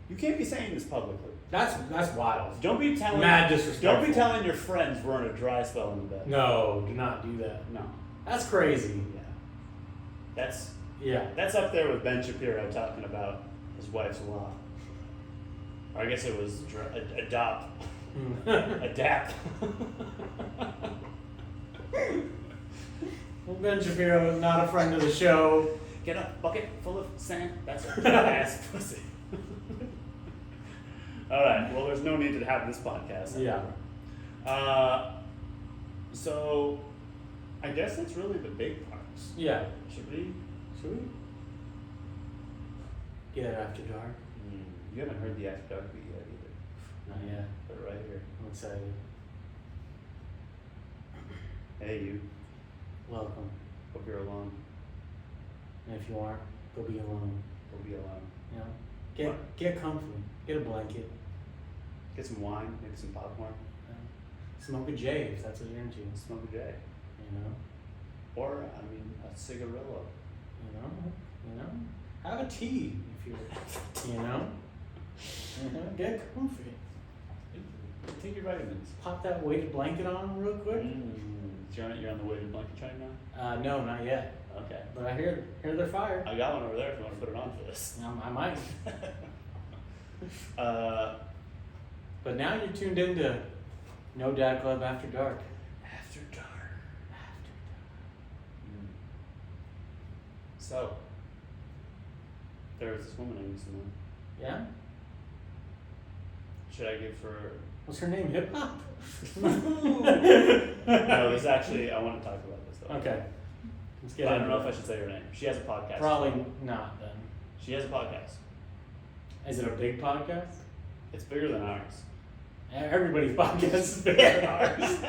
You can't be saying this publicly. That's wild. Don't be telling. Mad disrespectful. Don't be telling your friends we're in a dry spell in the bed. No, do not do that. No. That's crazy. Yeah. That's up there with Ben Shapiro talking about his wife's law. Or I guess it was adapt. Well, Ben Shapiro is not a friend of the show. Get a bucket full of sand. That's a ass pussy. All right. Well, there's no need to have this podcast. Yeah. So, I guess that's really the big parts. Yeah. Should we? Get After Dark? You haven't heard the After Dark beat yet either. Not yet. But right here. I'm excited. Hey, you. Welcome. Hope you're alone. And if you aren't, go be alone. Go be alone. Get comfy. Get a blanket. Get some wine, maybe some popcorn. Smoke a J if that's what you're into. Smoke a J. Or, a cigarillo. Have a tea if you're, Get comfy. Take your vitamins. Pop that weighted blanket on real quick. You're on the weighted blanket train now? No, not yet. Okay. But I hear they're fire. I got one over there if you want to put it on for this. I might. But now you're tuned into No Dad Club After Dark. After Dark. So, there was this woman I used to know. Yeah? Should I give her... What's her name? Hip Hop? No, this actually, I want to talk about this though. Okay. Let's get I don't know if I should say her name. She has a podcast. Probably not then. She has a podcast. Is it a big podcast? It's bigger than ours. Everybody's podcast is bigger than ours.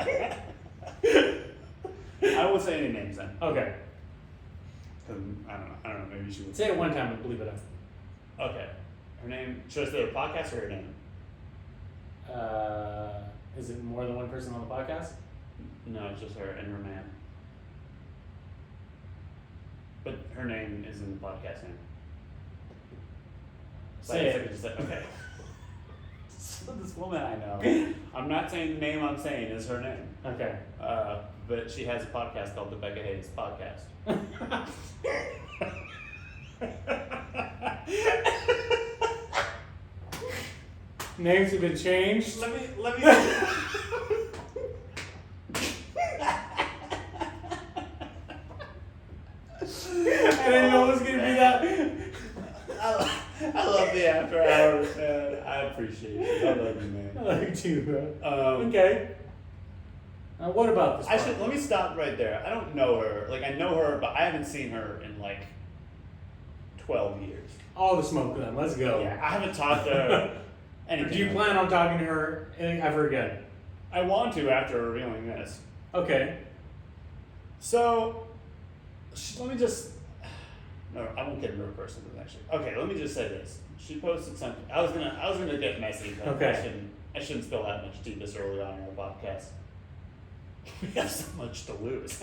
I won't say any names then. Okay. I don't know. Maybe she would. Say it one time and believe it up. Okay. Her name. Should I say her podcast or her name? Is it more than one person on the podcast? No, it's just her and her man. But her name is in the podcast name. Say it. Okay. So this woman I know, I'm not saying the name I'm saying is her name. Okay. But she has a podcast called the Becca Hayes Podcast. Names have been changed. Let me. I didn't know it was gonna be that. I love the after hours, man. I appreciate it. I love you, man. I like you too, bro. Okay. Now what about this? Let me stop right there. I don't know her. I know her, but I haven't seen her in 12 years. All the smoke then. Let's go. Yeah, I haven't talked to her. Anything. Do you plan on talking to her ever again? I want to after revealing this. Okay. So, let me just. No, I won't get into her personal actually. Okay, let me just say this. She posted something. I was gonna get messy. But Okay. I shouldn't spill that much tea this early on in our podcast. We have so much to lose.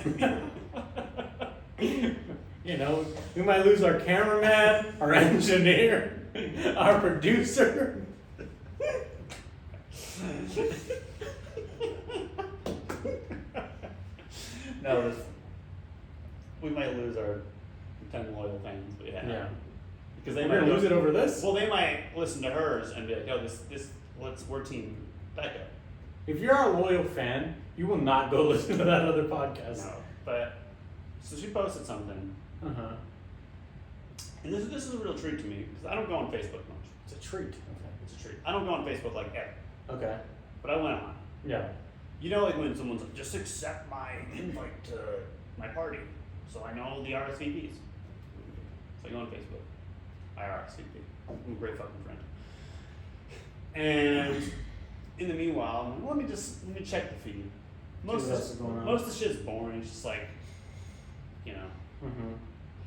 We might lose our cameraman, our engineer, our producer. No, we might lose our 10 loyal fans we have. Yeah. Because they We're gonna lose it over this? Well, they might listen to hers and be like, "Yo, we're team Becca." If you're a loyal fan, you will not go listen to that other podcast. No, but so she posted something, and this is a real treat to me because I don't go on Facebook much. It's a treat. Okay. It's a treat. I don't go on Facebook like ever. Okay. But I went on. Yeah. You know, like when someone's like, just accept my invite to my party, so I know the RSVPs. So I go on Facebook. I RSVP. I'm a great fucking friend. And in the meanwhile, let me check the feed. Most of the shit's boring. It's just like, you know,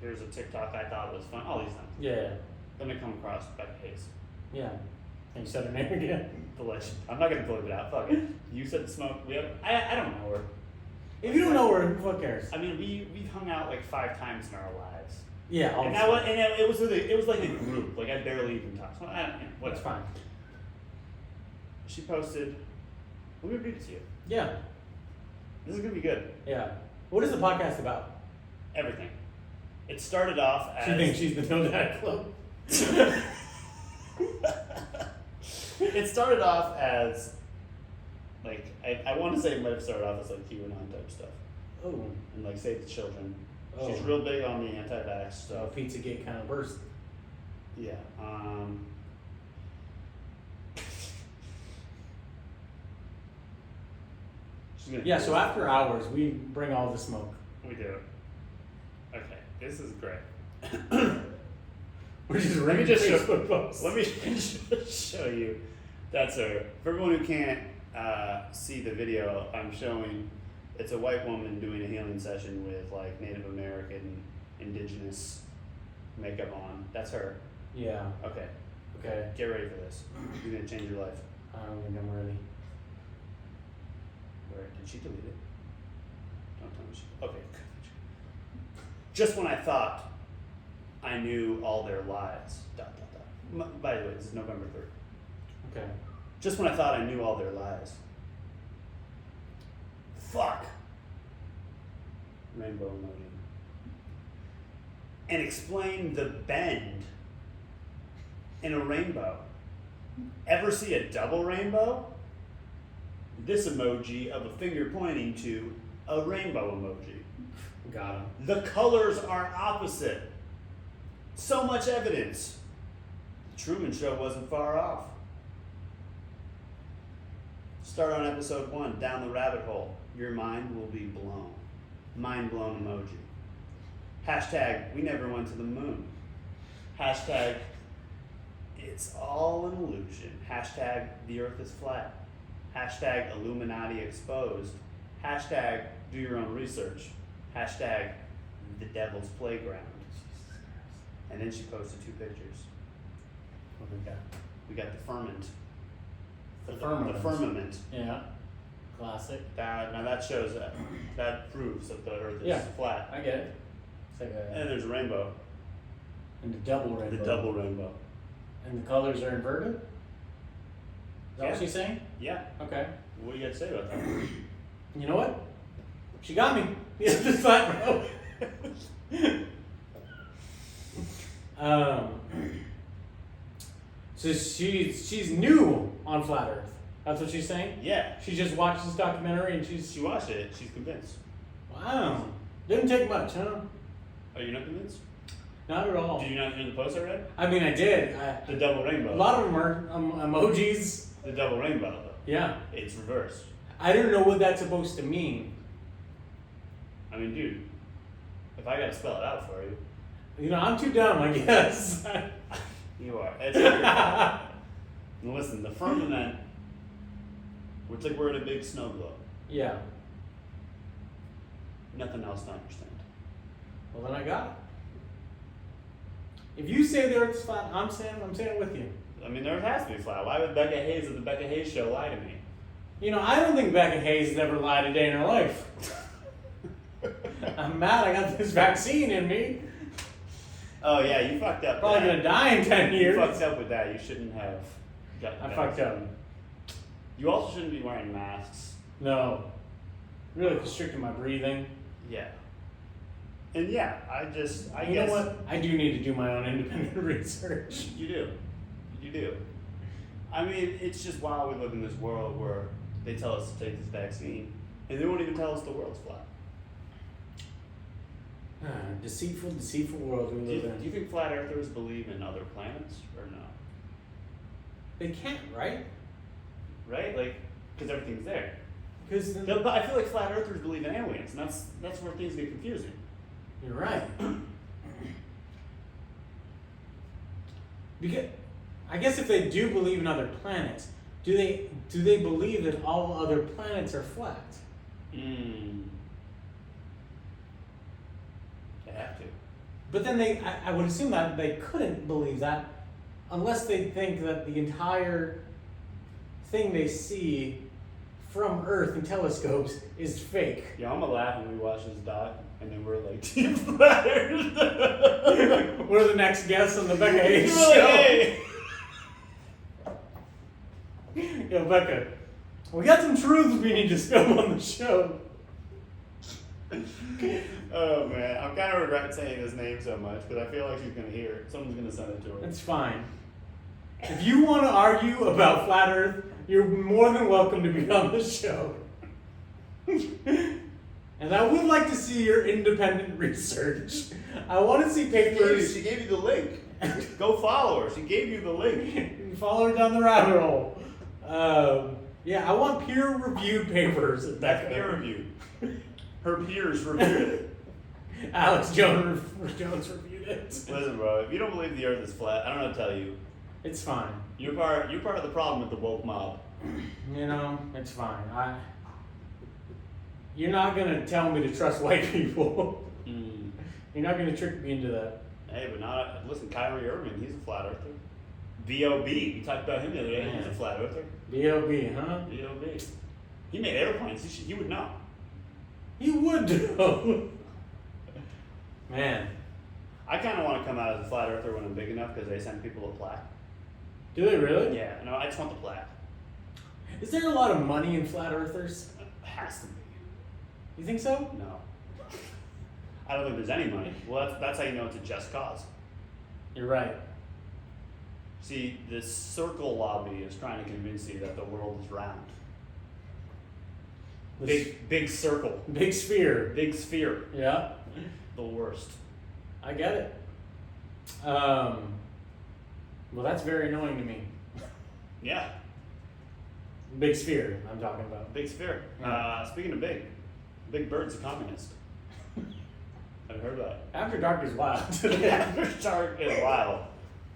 here's a TikTok I thought was fun. All these things. Yeah. Then I come across Becca Hayes. Yeah. And you said her name again. The legend. I'm not gonna bleep it out. Fuck it. You said the smoke. I don't know her. If you don't know her, who cares? I mean, we've hung out like 5 times in our lives. Yeah. And it was like a group. Like I barely even talked. So That's fine. She posted. Let me read it to you. Yeah. This is gonna be good. Yeah. What is the podcast about? Everything. It started off as. She thinks she's the No Dad Club. It started off as, like, I want to say it might have started off as like QAnon type stuff. Oh. And like Save the Children. Oh. She's real big on the anti-vax stuff. Pizzagate kind of burst. Yeah. Yeah, so after hours, we bring all the smoke. We do. Okay, this is great. We're just Let me just Facebook posts. Let me just show you. That's her. For everyone who can't see the video, I'm showing. It's a white woman doing a healing session with like Native American, indigenous makeup on. That's her. Yeah. Okay. Okay. Get ready for this. You're gonna change your life. I don't think I'm ready. Where did she delete it? Don't tell me she. Okay. Just when I thought I knew all their lies. ... By the way, this is November 3rd. Okay. Just when I thought I knew all their lies. Fuck. Rainbow emoji. And explain the bend in a rainbow. Ever see a double rainbow? This emoji of a finger pointing to a rainbow emoji. Got him. The colors are opposite. So much evidence. The Truman Show wasn't far off. Start on episode 1, down the rabbit hole. Your mind will be blown. Mind blown emoji. Hashtag, we never went to the moon. Hashtag, it's all an illusion. Hashtag, the earth is flat. Hashtag, Illuminati exposed. Hashtag, do your own research. Hashtag, the devil's playground. And then she posted 2 pictures. What do we got? We got the firmament. The firmament. Yeah. Classic. Now that shows that proves that the earth is Yeah. flat. I get it. It's like a, And there's a rainbow. and the double rainbow. The double rainbow. And the colors are inverted? Is that what she's saying? Yeah. Okay. What do you got to say about that? You know what? She got me. It's just flat, bro. So she's new on Flat Earth. That's what she's saying? Yeah. She just watched this documentary and She watched it. She's convinced. wow. Didn't take much, huh? Are you not convinced? Not at all. Did you not hear the post I read? I mean, I did. The double rainbow. A lot of them are emojis. The double rainbow, though. Yeah. It's reversed. I don't know what that's supposed to mean. I mean, dude, if I gotta spell it out for you. You know, I'm too dumb, I guess. You are. It's your fault. And listen, the firmament, it's like we're in a big snow globe. Yeah. Nothing else to understand. Well, then I got it. If you say the Earth is flat, I'm saying it with you. I mean, the earth has to be flat. Why would Becca Hayes of the Becca Hayes Show lie to me? You know, I don't think Becca Hayes has ever lied a day in her life. I'm mad I got this vaccine in me. Oh yeah, you fucked up. Probably gonna die in 10 years. You fucked up with that. You shouldn't have gotten I that fucked up. vaccine. You also shouldn't be wearing masks. No. Really constricting my breathing. Yeah. And yeah, I guess. You know what? I do need to do my own independent research. You do. You do. I mean, it's just wild we live in this world where they tell us to take this vaccine, and they won't even tell us the world's flat. Deceitful world we live in. Do you think flat earthers believe in other planets or no? They can't, right? Right? Like, because everything's there. But I feel like flat earthers believe in aliens, and that's where things get confusing. You're right. Because I guess if they do believe in other planets, do they believe that all other planets are flat? They have to. But then I would assume that they couldn't believe that unless they think that the entire thing they see from Earth in telescopes is fake. Yeah, I'm gonna laugh when we watch this doc, and then we're like, Team Flat Earth. We're the next guests on the Becca Hayes You're like, show. hey. Yo, Becca, we got some truths we need to spill on the show. Oh man, I'm kind of regretting saying his name so much because I feel like she's gonna hear it. Someone's gonna send it to her. It's fine. If you want to argue about flat Earth, you're more than welcome to be on the show. And I would like to see your independent research. I want to see papers. She gave you the link. Go follow her. She gave you the link. Follow her down the rabbit hole. Yeah, I want peer-reviewed papers. That's peer reviewed. Her peers reviewed it. Alex Jones reviewed it. Listen, bro. If you don't believe the Earth is flat, I don't know what to tell you. It's fine. You're part of the problem with the woke mob. You know, it's fine. You're not gonna tell me to trust white people. You're not gonna trick me into that. Hey, but listen, Kyrie Irving, he's a flat earther. B.O.B. We talked about him the other day. He's a flat earther. B.O.B., huh? B.O.B. He made airplanes. He would know. He would know. Man. I kind of want to come out as a flat earther when I'm big enough because they send people a plaque. Do they really? Yeah, no, I just want the plaque. Is there a lot of money in flat earthers? It has to be. You think so? No. I don't think there's any money. Well, that's how you know it's a just cause. You're right. See, this circle lobby is trying to convince you that the world is round. Big circle. Big sphere. Big sphere. Yeah. The worst. I get it. Well, that's very annoying to me. Yeah. Big sphere, I'm talking about. Big sphere. Yeah. Speaking of Big Bird's a communist. I've heard that. After Dark is Wild. After Dark is wild.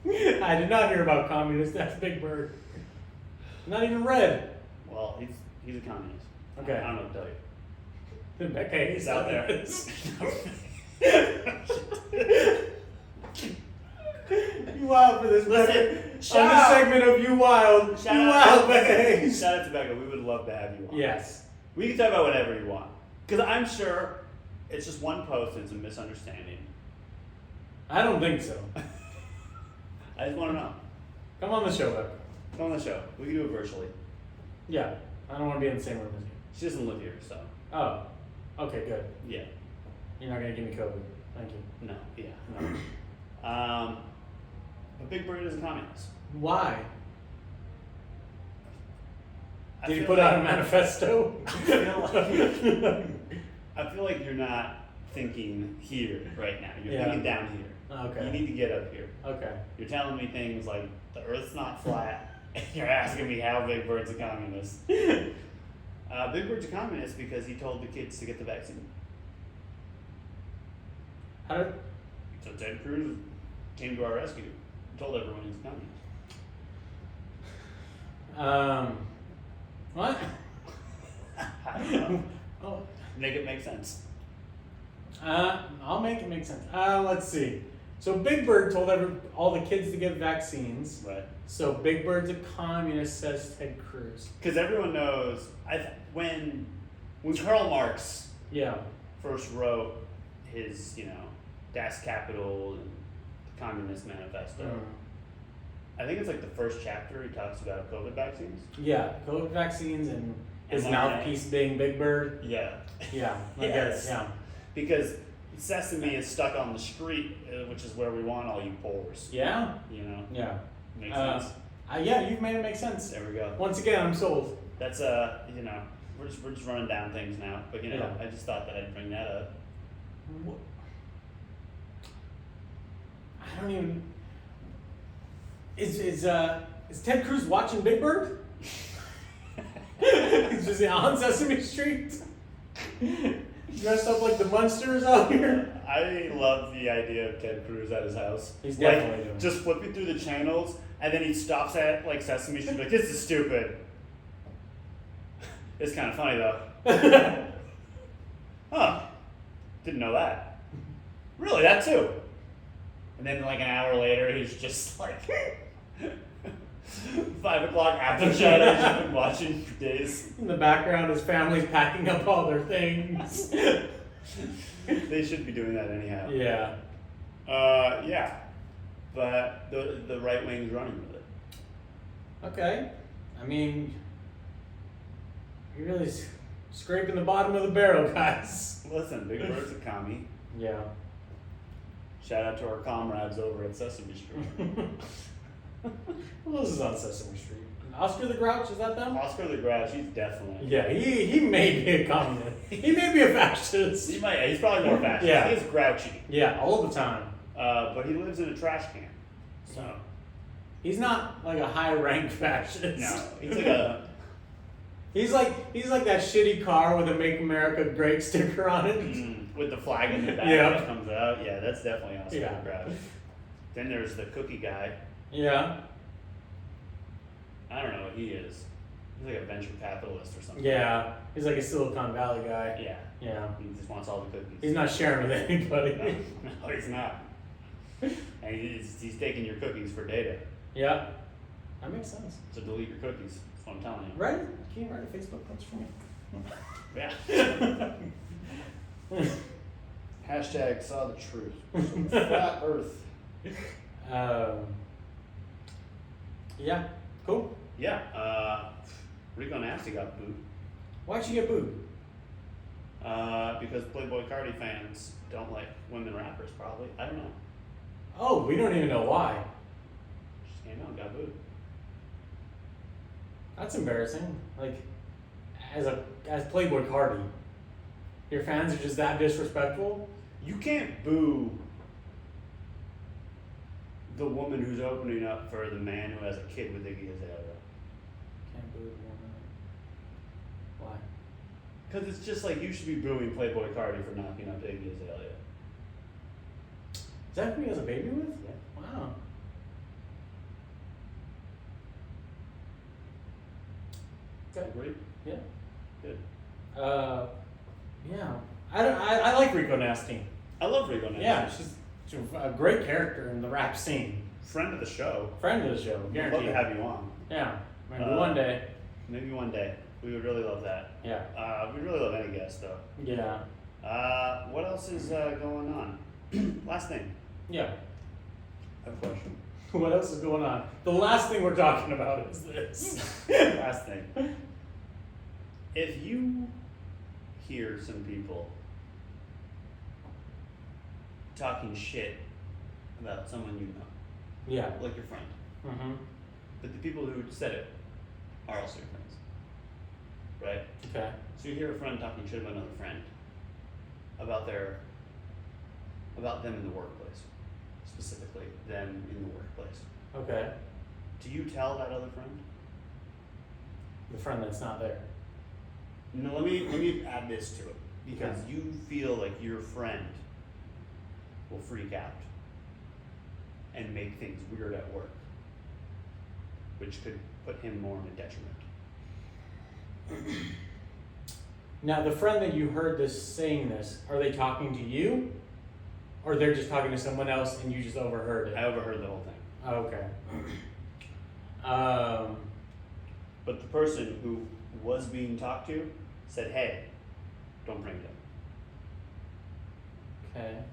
I did not hear about communists. That's Big Bird. Not even red. Well, he's a communist. Okay. I don't know what to tell you. Becca Hayes out there. You wild for this, Listen, Becca. shout On this out. segment of You Wild. Shout You out Wild, Becca Hayes. Shout out to Becca. We would love to have you on. Yes. We can talk about whatever you want. Because I'm sure it's just one post and it's a misunderstanding. I don't think so. I just want to know. Come on the show, Becca. Come on the show. We can do it virtually. Yeah. I don't want to be in the same room as you. She doesn't live here, so. Oh. Okay, good. Yeah. You're not going to give me COVID. Thank you. No. Yeah. No. But Big Bird is a communist. Why? I Did he feel put out a manifesto? I feel like you're not thinking here right now. You're Yeah. thinking down here. Okay. You need to get up here. Okay. You're telling me things like the Earth's not flat. And you're asking me how Big Bird's a communist. Big Bird's a communist because he told the kids to get the vaccine. How did... So Ted Cruz came to our rescue. Told everyone he's a communist. What? I don't know. Oh. Make it make sense. I'll make it make sense. Let's see. So Big Bird told all the kids to get vaccines. Right. So Big Bird's a communist, says Ted Cruz. Because everyone knows, when Karl Marx Yeah. first wrote his, Das Kapital and the Communist Manifesto, I think it's like the first chapter he talks about COVID vaccines. Yeah, COVID vaccines and his mRNA. mouthpiece being Big Bird. Yeah. Yeah, I get it. Yes. Yeah. Because Sesame is stuck on the street, which is where we want all you pores. Yeah. You know. Yeah. Makes sense. Yeah, you've made it make sense. There we go. Once again, I'm sold. That's you know, we're just running down things now, but you know, I just thought that I'd bring that up. I don't even. Is Ted Cruz watching Big Bird? He's just on Sesame Street. Dressed up like the Munsters out here. I love the idea of Ted Cruz at his house. He's definitely doing just flipping through the channels, and then he stops at like Sesame Street, like, this is stupid. It's kind of funny though. Huh? Didn't know that. Really, that too. And then like an hour later, he's just like 5 o'clock after shadow. He's been watching for days. In the background, his family's packing up all their things. They should be doing that anyhow. Yeah. Yeah. But the right wing's running with it. Okay. I mean, you're really scraping the bottom of the barrel, guys. Listen, Big Bird's a commie. Yeah. Shout out to our comrades over at Sesame Street. Well, this is on Sesame Street. Oscar the Grouch, is that them? Oscar the Grouch, he's definitely. Yeah, he may be a communist. He may be a fascist. He's probably more fascist. Yeah. He's grouchy. Yeah, all the time. But he lives in a trash can. So. He's not like a high rank fascist. No, he's like a. He's like that shitty car with a "Make America Great" sticker on it. With the flag in the back that comes out. Yeah, that's definitely Oscar the Grouch. Then there's the cookie guy. Yeah. I don't know what he is. He's like a venture capitalist or something. Yeah. He's like a Silicon Valley guy. Yeah. Yeah. He just wants all the cookies. He's not sharing with anybody. No, he's not. And he's taking your cookies for data. Yeah. That makes sense. So delete your cookies. That's what I'm telling you. Right? Can you write a Facebook post for me? Yeah. Hashtag saw the truth. Flat Earth. Yeah. Cool. Yeah. Rico Nasty got booed. Why'd you get booed? Because Playboy Cardi fans don't like women rappers, probably. I don't know. Oh, we don't even know why. Just came out and got booed. That's embarrassing. Like, as Playboy Cardi, your fans are just that disrespectful? You can't boo the woman who's opening up for the man who has a kid with Iggy Azalea. Can't boo the woman. Why? Because it's just like you should be booing Playboy Cardi for knocking up Iggy Azalea. Is that who he has a baby with? Yeah. Wow. Okay. Agree? Yeah. Good. Yeah. I like Rico Nasty. I love Rico Nasty. Yeah, she's a great character in the rap scene. Friend of the show. Friend of the show, We'd guaranteed. love to have you on. Yeah, maybe one day. Maybe one day. We would really love that. Yeah. We'd really love any guest, though. Yeah. What else is going on? Last thing. Yeah. I have a question. What else is going on? The last thing we're talking about is this. Last thing. If you hear some people talking shit about someone you know, Yeah. like your friend, Mm-hmm. but the people who said it are also your friends, right? Okay. So you hear a friend talking shit about another friend, about them in the workplace, specifically them in the workplace. Okay. Do you tell that other friend? The friend that's not there. No, let me add this to it, because Okay. you feel like your friend will freak out and make things weird at work, which could put him more in a detriment. Now, the friend that you heard this saying this, are they talking to you? Or they're just talking to someone else and you just overheard it? I overheard the whole thing. Oh, okay. But the person who was being talked to said, hey, don't bring it up. Okay.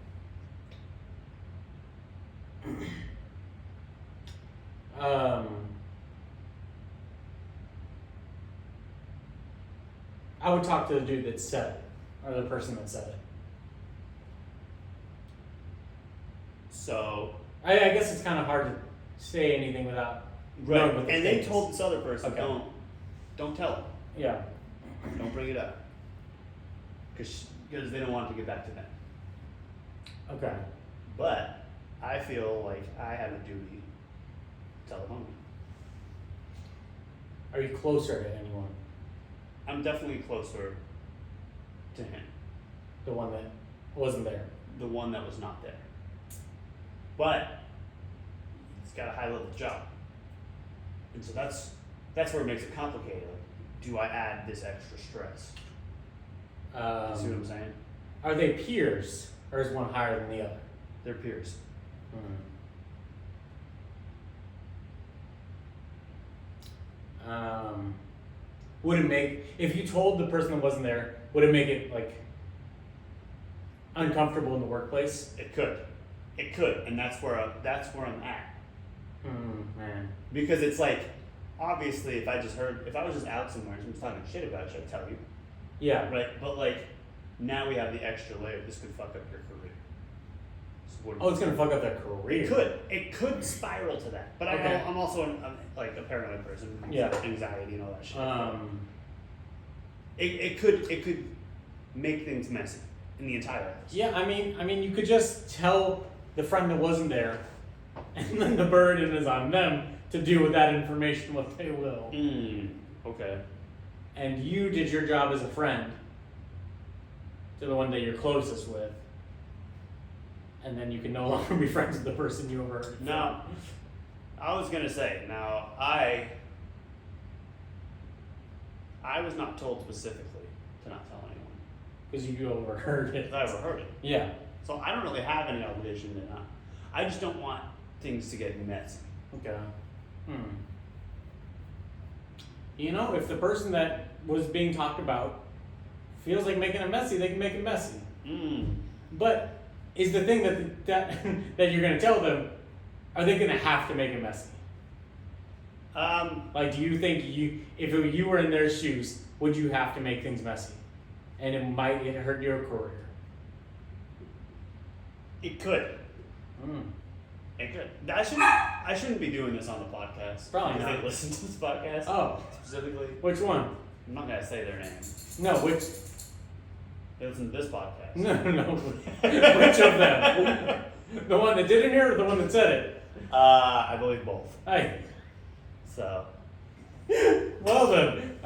I would talk to the dude that said it, or the person that said it. So I guess it's kind of hard to say anything without knowing what the And thing they is. told this other person, Okay. don't tell them. Yeah. Don't bring it up. Because they don't want it to get back to them. Okay. But I feel like I have a duty to tell the homie. Are you closer to anyone? I'm definitely closer to him. The one that wasn't there. The one that was not there. But he's got a high level job. And so that's where it makes it complicated. Like, do I add this extra stress? You see what I'm saying? Are they peers, or is one higher than the other? They're peers. Would it make, if you told the person that wasn't there, would it make it like uncomfortable in the workplace? It could, and that's where I'm at. Man. Because it's like, obviously, if I was just out somewhere and someone's talking shit about you, I'd tell you. Yeah. Right, but like, now we have the extra layer. This could fuck up your career. So It's gonna fuck up their career. It could spiral to that. But Okay. I'm also a paranoid person. Yeah. Anxiety and all that shit. It could make things messy in the entire house. Yeah, I mean, you could just tell the friend that wasn't there, and then the burden is on them to do with that information what they will. Okay. And you did your job as a friend to the one that you're closest with, and then you can no longer be friends with the person you overheard. Now, I was gonna say, I was not told specifically to not tell anyone. Because you overheard it. I overheard it. Yeah. So I don't really have any obligation to not. I just don't want things to get messy. Okay. You know, if the person that was being talked about feels like making it messy, they can make it messy. But is the thing that that you're gonna tell them, are they gonna have to make it messy? Like, do you think if you were in their shoes, would you have to make things messy, and it might hurt your career? It could. It could. I shouldn't be doing this on the podcast. Probably because not. they listen to this podcast. Oh, Specifically. which one? I'm not gonna say their name. No, which? They listen to this podcast. No. Which of them? The one that didn't hear, or the one that said it? I believe both. Hey. So. Well then,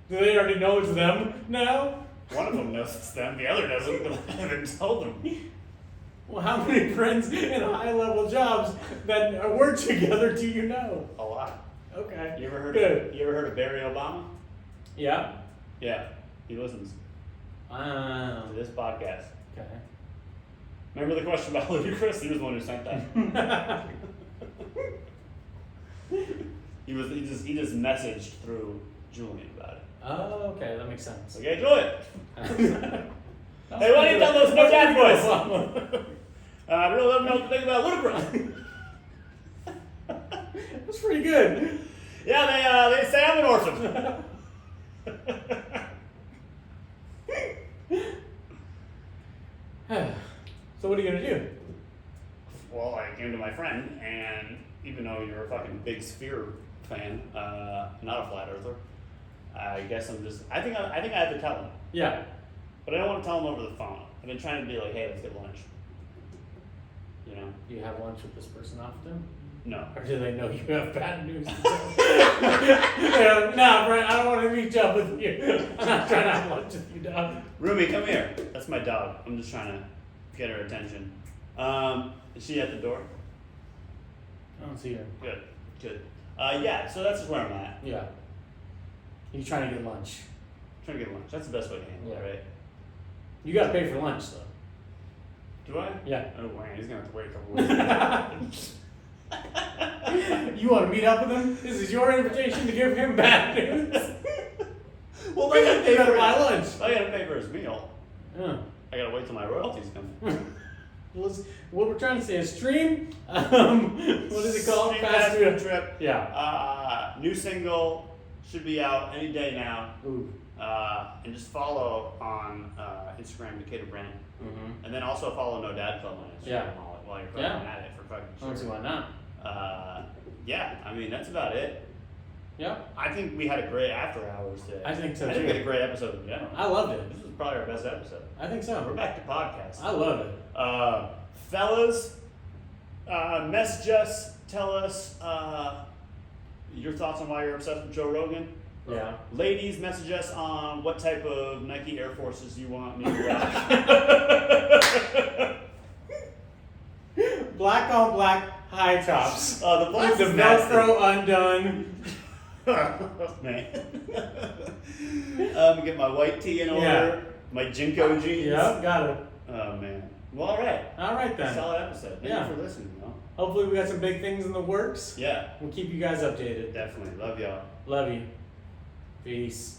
do they already know it's them now? One of them knows it's them, the other doesn't, but I haven't told them. Well, how many friends in high-level jobs that work together do you know? A lot. Okay. You ever heard Good. of Barry Obama? Yeah. Yeah, he listens to this podcast. Okay. Remember the question about Ludacris? He was the one who sent that. He just messaged through Julian about it. Oh, okay, that makes sense. Okay, Julian. Hey, why do you tell those no dad boys? I really don't know what to think about Ludacris. That's pretty good. Yeah, they say I'm an orphan. So what are you gonna do? Well, I came to my friend, and even though you're a fucking big Sphere fan, not a flat earther, I guess I think I have to tell him. Yeah. But I don't want to tell him over the phone. I've been trying to be like, hey, let's get lunch. You know? Do you have lunch with this person often? No. Or do they know you have bad news to tell? Nah, Brent, I don't want to meet up with you. I'm not trying to have lunch with you, dog. Rumi, come here. That's my dog. I'm just trying to get her attention. Is she at the door? I don't see her. Good. Yeah, so that's just where I'm at. Yeah. You trying to get lunch. Trying to get lunch. That's the best way to handle it, right? You gotta pay for lunch, though. Do I? Yeah. Oh, man, he's going to have to wait a couple weeks. You want to meet up with him? This is your invitation to give him bad news. Well, I gotta pay You gotta for buy his, lunch. I gotta pay for his meal. Yeah. I gotta wait till my royalties come. What we're trying to say is stream. What is it called? Stream Fast Food Trip. Yeah. New single should be out any day now. Ooh. And just follow on Instagram, Decatur Brent. Mm-hmm. And then also follow No Dad Club on Instagram. Yeah. All while you're fucking at it for fucking I don't see why not. Yeah, I mean, that's about it. Yeah. I think we had a great after hours today. I think so, I too. think we had a great episode in general. I loved it. This was probably our best episode. I think so. We're back to podcast. I love it. Fellas, message us. Tell us your thoughts on why you're obsessed with Joe Rogan. Yeah. Ladies, message us on what type of Nike Air Forces you want me to rock. Black on black high tops. The black With the Velcro undone. Man. Get my white tee in order. Yeah. My Jinko jeans. Yep, got it. Oh, man. Well, all right. All right then. Solid episode. Thank you for listening, y'all. Hopefully we got some big things in the works. Yeah. We'll keep you guys updated. Definitely. Love y'all. Love you. Peace.